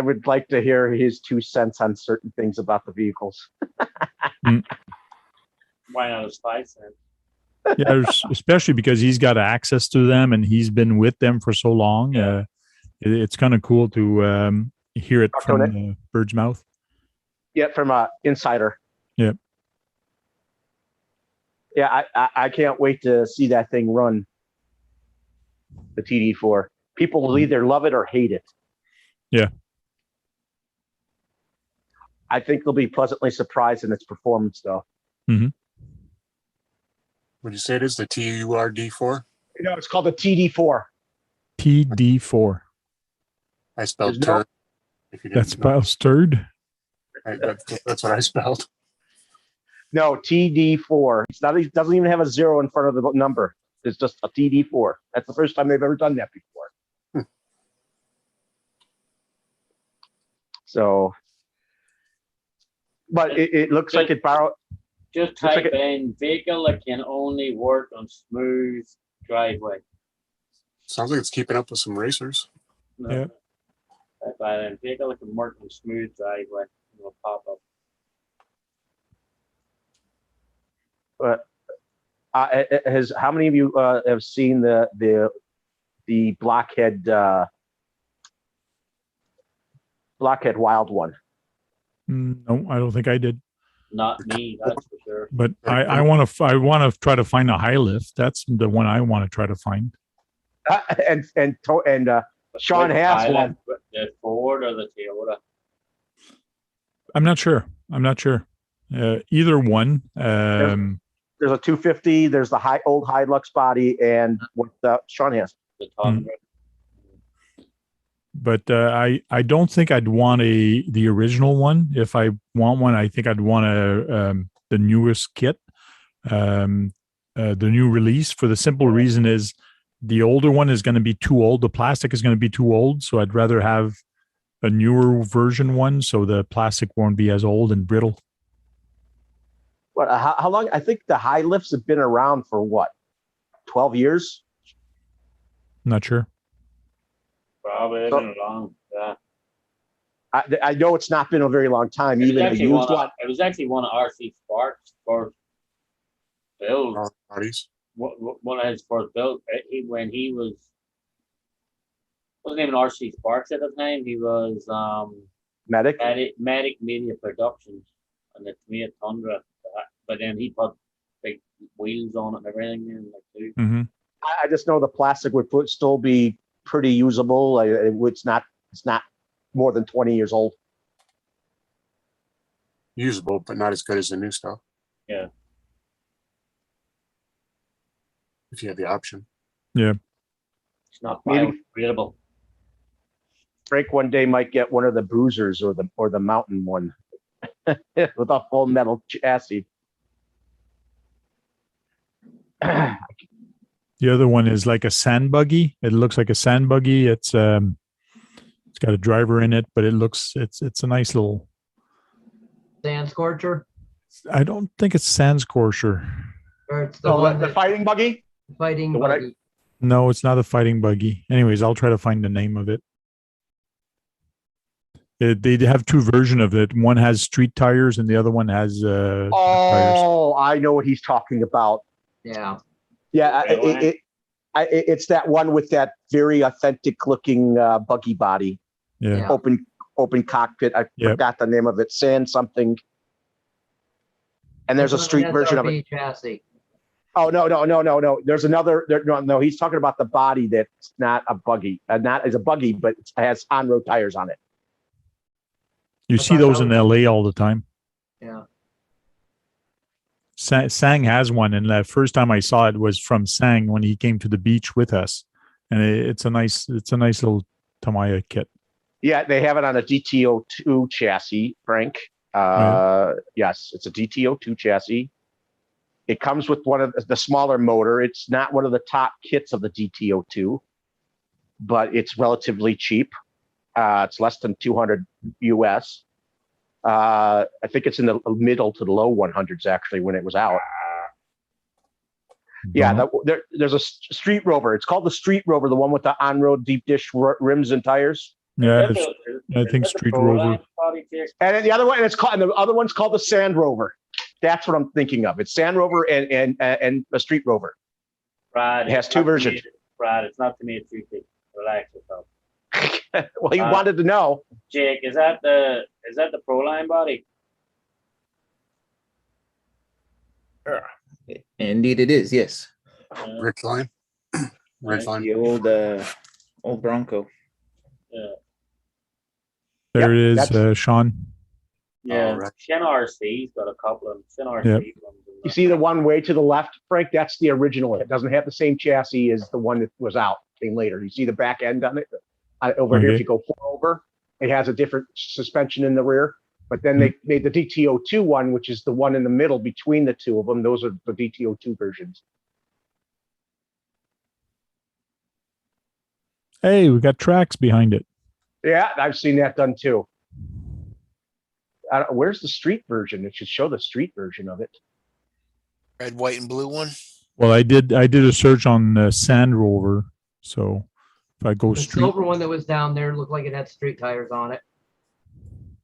would like to hear his 2 cents on certain things about the vehicles. Why not his 5 cents? Yeah, especially because he's got access to them and he's been with them for so long. Yeah. It's kind of cool to hear it from the bird's mouth. Yeah, from an insider. Yeah. Yeah, I can't wait to see that thing run. The TD4. People will either love it or hate it. Yeah. I think they'll be pleasantly surprised in its performance, though. Mm-hmm. Would you say it is the TURD4? No, it's called the TD4. TD4. I spelled There's no- turd. If you That's didn't know. spelled stirred. That's what I spelled. No, TD4. It's not. It doesn't even have a 0 in front of the number. It's just a TD4. That's the first time they've ever done that before. So, but it looks like it borrowed. Just looks type like in vehicle that can only work on smooth driveway. Sounds like it's keeping up with some racers. No. Yeah. Type in vehicle that can work on smooth driveway. It'll pop up. But how many of you have seen the blockhead wild one? No, I don't think I did. Not me, that's for sure. But I want to try to find a high lift. That's the one I want to try to find. And Sean has one. The Ford or the Toyota? I'm not sure. Either one. There's a 250. There's the old Hilux body, and what Sean has. The Tundra. But I don't think I'd want the original one. If I want one, I think I'd want the newest kit, the new release. For the simple reason is the older one is going to be too old. The plastic is going to be too old, so I'd rather have a newer version one, so the plastic won't be as old and brittle. What? How long? I think the high lifts have been around for what? 12 years. Not sure. Probably it's been a long. Yeah. I know it's not been a very long time. Even a used one. It was actually one of RC Sparks' first builds. One of his first builds. When he was wasn't even RC Sparks at the time. He was Medic Media Productions and the Tamiya Tundra. But then he put big wheels on it and everything in like too. Mm-hmm. I just know the plastic would still be pretty usable. It's not more than 20 years old. Usable, but not as good as the new stuff. Yeah. If you have the option. Yeah. It's not biodegradable. Frank one day might get one of the bruisers or the mountain one with a full metal chassis. The other one is like a sand buggy. It looks like a sand buggy. It's got a driver in it, but it's a nice little Sand Scorcher. I don't think it's Sand Scorcher. Or it's the fighting buggy. Fighting buggy. No, it's not a fighting buggy. Anyways, I'll try to find the name of it. They have two versions of it. One has street tires, and the other one has tires. I know what he's talking about. Yeah. Yeah. It's that one with that very authentic looking buggy body. Yeah. Open cockpit. I forgot the name of it. Sand something. And there's a street version of it. Chassis. Oh no! There's another. No. He's talking about the body that's not a buggy. Not as a buggy, but it has on-road tires on it. You see those in LA all the time. Yeah. Sang has one, and the first time I saw it was from Sang when he came to the beach with us, and it's a nice little Tamiya kit. Yeah, they have it on a DTO2 chassis, Frank. Yes, it's a DTO2 chassis. It comes with one of the smaller motor. It's not one of the top kits of the DTO2, but it's relatively cheap. It's less than 200 US. I think it's in the middle to the low 100s actually when it was out. Yeah, there's a Street Rover. It's called the Street Rover, the one with the on-road deep dish rims and tires. Yeah, I think Street Rover. And then the other one, and the other one's called the Sand Rover. That's what I'm thinking of. It's Sand Rover and a Street Rover. Brad, it has two versions. Brad, it's not to me. It's you. Relax yourself. Well, you wanted to know. Jake, is that the Proline body? Indeed, it is. Yes. Ridgeline. Ridgeline. The old Bronco. Yeah. There it is, Sean. Yeah, Shin RC's got a couple of Shin RC ones. You see the one way to the left, Frank? That's the original. It doesn't have the same chassis as the one that was out. Came later. You see the back end on it over here. If you go 4 over, it has a different suspension in the rear. But then they made the DTO2 one, which is the one in the middle between the two of them. Those are the DTO2 versions. Hey, we got tracks behind it. Yeah, I've seen that done too. Where's the street version? It should show the street version of it. Red, white, and blue one. Well, I did a search on Sand Rover. So if I go The street, silver one that was down there looked like it had street tires on it.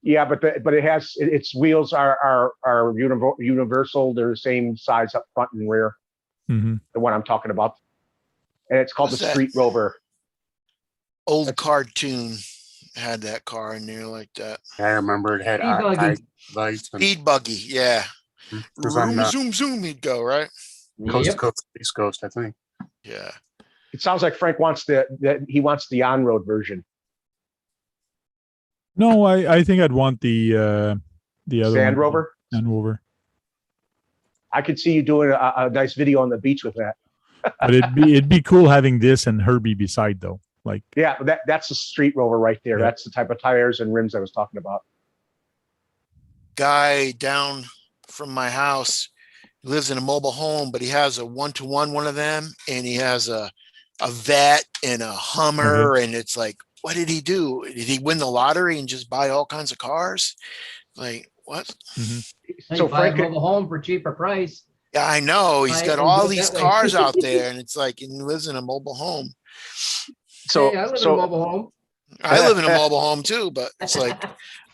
Yeah, but it has its wheels are universal. They're the same size up front and rear. Mm-hmm. The one I'm talking about, and it's called the Street Rover. Old cartoon had that car in there like that. I remember it had lights. Speed buggy, yeah. On, zoom, he'd go right. Coast to coast, East Coast, I think. Yeah. It sounds like Frank wants he wants the on-road version. No, I think I'd want the other Sand Rover. Sand Rover. I could see you doing a nice video on the beach with that. But it'd be cool having this and Herbie beside though. Like yeah, that's the Street Rover right there. Yeah. That's the type of tires and rims I was talking about. Guy down from my house lives in a mobile home, but he has a 1-to-1 one of them, and he has a Vet and a Hummer, and it's like, what did he do? Did he win the lottery and just buy all kinds of cars? Like what? Mm-hmm. So Frank, buy a mobile home for cheaper price. Yeah, I know. He's got all these cars out there, and it's like, and he lives in a mobile home. So hey, I live in a mobile home. I live in a mobile home too, but it's like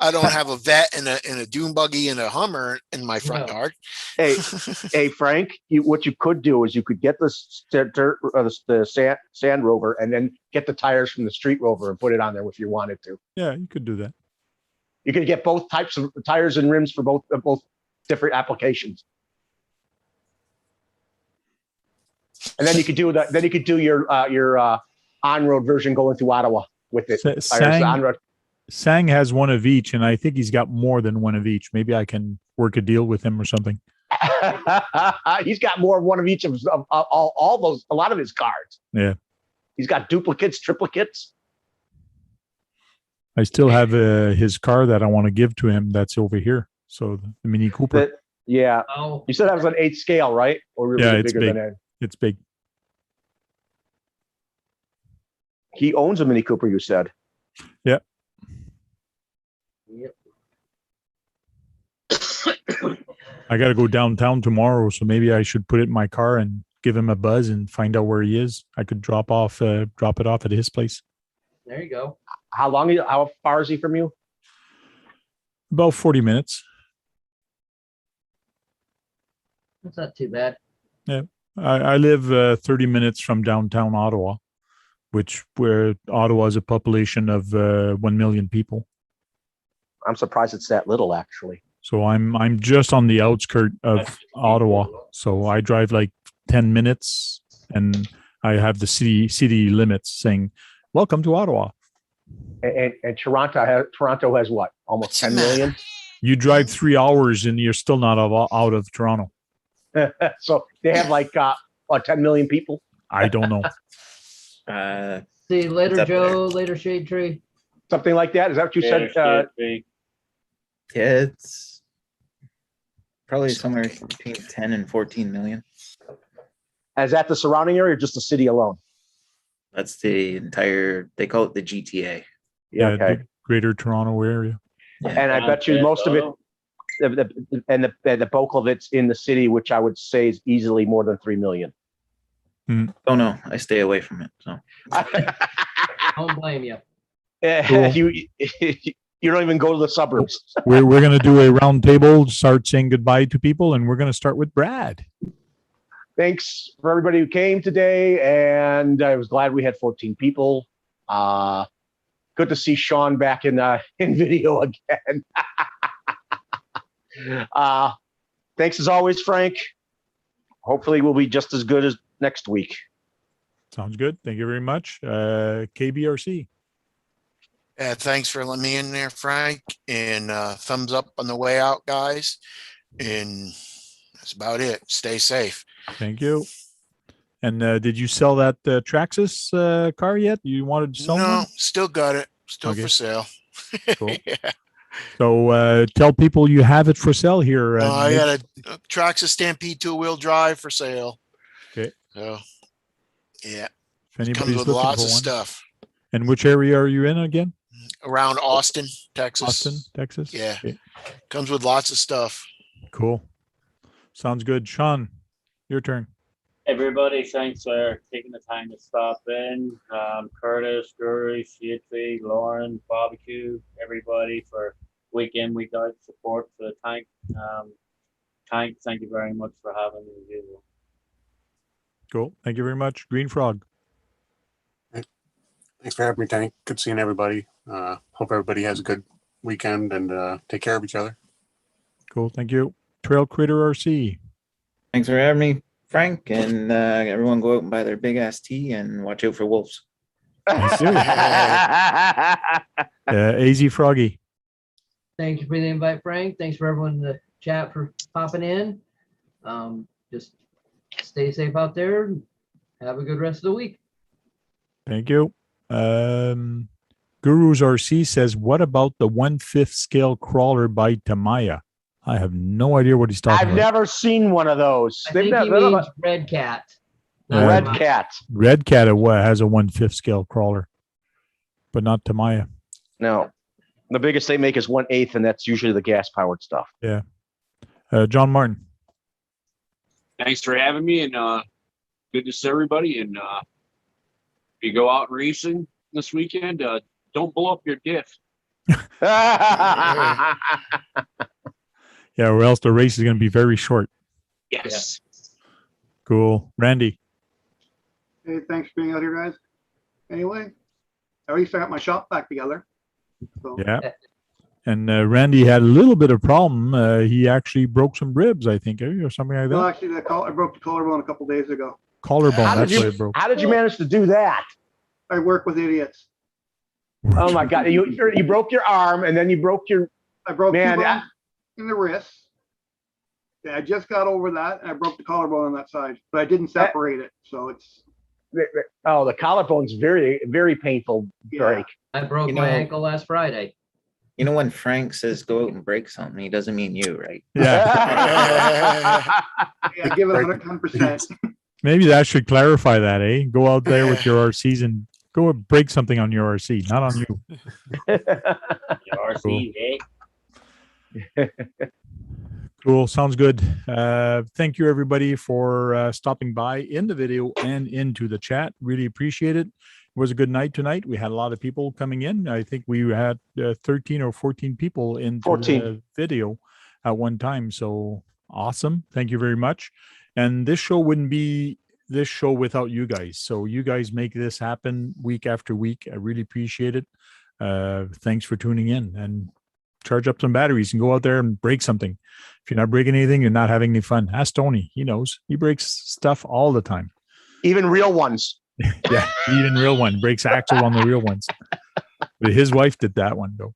I don't have a Vet and a dune buggy and a Hummer in my front yard. Hey, Frank, what you could do is you could get the Sand Rover and then get the tires from the Street Rover and put it on there if you wanted to. Yeah, you could do that. You could get both types of tires and rims for both different applications. And then you could do that. Then you could do your on-road version going through Ottawa with it. Sang has one of each, and I think he's got more than one of each. Maybe I can work a deal with him or something. He's got more of one of each of all those, a lot of his cars. Yeah. He's got duplicates, triplicates. I still have his car that I want to give to him that's over here. So the Mini Cooper. Yeah. Oh. You said that was an 8 scale, right? Or really it's bigger big. than that? It's big. He owns a Mini Cooper, you said. Yeah. Yep. I got to go downtown tomorrow, so maybe I should put it in my car and give him a buzz and find out where he is. I could drop it off at his place. There you go. How far is he from you? About 40 minutes. That's not too bad. Yeah. I live 30 minutes from downtown Ottawa, where Ottawa is a population of 1 million people. I'm surprised it's that little, actually. So I'm just on the outskirt of Ottawa. So I drive like 10 minutes, and I have the city limits saying, "Welcome to Ottawa." And Toronto has what? Almost 10 million. You drive 3 hours and you're still not out of Toronto. So they have like 10 million people. I don't know. See you later, It's up Joe. Later, Shade Tree. Something like that. Is that what you said? Yeah, it's probably somewhere between 10 and 14 million. Is that the surrounding area or just the city alone? That's the entire, they call it the GTA. Yeah, okay. The Greater Toronto area. And I bet you most of it, the bulk of it's in the city, which I would say is easily more than 3 million. Oh no, I stay away from it. So Don't blame you. You don't even go to the suburbs. We're going to do a round table, start saying goodbye to people, and we're going to start with Brad. Thanks for everybody who came today, and I was glad we had 14 people. Good to see Sean back in video again. Thanks as always, Frank. Hopefully we'll be just as good as next week. Sounds good. Thank you very much. KBRC. Thanks for letting me in there, Frank. And thumbs up on the way out, guys. And that's about it. Stay safe. Thank you. And did you sell that Traxxas car yet? You wanted to sell No, one? still got it. Still Okay. for sale. Cool. Yeah. So tell people you have it for sale here. I got a Traxxas Stampede 2-wheel drive for sale. Okay. So, yeah. If anybody's Comes with looking lots for of one. stuff. And which area are you in again? Around Austin, Texas. Austin, Texas? Yeah. Okay. Comes with lots of stuff. Cool. Sounds good. Sean, your turn. Everybody, thanks for taking the time to stop in. Curtis, Guru, Shiitri, Lauren, Barbecue, everybody for week in, week out support for the tank. Tank, thank you very much for having me as usual. Cool. Thank you very much. Green Frog. Thanks for having me, Tank. Good seeing everybody. Hope everybody has a good weekend and take care of each other. Cool. Thank you. Trail Critter RC. thanks for having me, Frank. And everyone go out and buy their big ass tea and watch out for wolves. Thank you. AZ Froggy. Thank you for the invite, Frank. Thanks for everyone in the chat for popping in. Just stay safe out there. Have a good rest of the week. Thank you. Gurus RC says, what about the 1/5 scale crawler by Tamiya? I have no idea what he's talking I've about. never seen one of those. I think he means Red Cat. Red Cat. Red Cat has a 1/5 scale crawler, but not Tamiya. No. The biggest they make is 1/8, and that's usually the gas powered stuff. Yeah. John Martin. Thanks for having me, and good to see everybody. And if you go out racing this weekend, don't blow up your diff. Yeah, or else the race is going to be very short. Yes. Cool. Randy. Hey, thanks for being out here, guys. Anyway, at least I got my shop back together. So. Yeah. And Randy had a little bit of problem. He actually broke some ribs, I think, or something like that. Well, actually, I broke the collarbone a couple days ago. Collarbone, How that's did what you- it broke. How did you manage to do that? I work with idiots. Oh my God! You broke your arm, and then you broke your. I broke Man, two bones in the wrist. Yeah, I just got over that, and I broke the collarbone on that side, but I didn't separate it, so it's. Oh, the collarbone's very, very painful break. I broke my ankle last Friday. You know, when Frank says go out and break something, he doesn't mean you, right? Yeah. Yeah, give it 110%. Maybe that should clarify that, eh? Go out there with your RCs and go and break something on your RC, not on you. Your RC, eh? Cool. Sounds good. Thank you, everybody, for stopping by in the video and into the chat. Really appreciate it. It was a good night tonight. We had a lot of people coming in. I think we had 13 or 14 people in the video at one time. So awesome. Thank you very much. And this show wouldn't be this show without you guys. So you guys make this happen week after week. I really appreciate it. Thanks for tuning in, and charge up some batteries and go out there and break something. If you're not breaking anything, you're not having any fun. Ask Tony. He knows. He breaks stuff all the time. Even real ones. Yeah, even real one. Breaks axle on the real ones. But his wife did that one, though.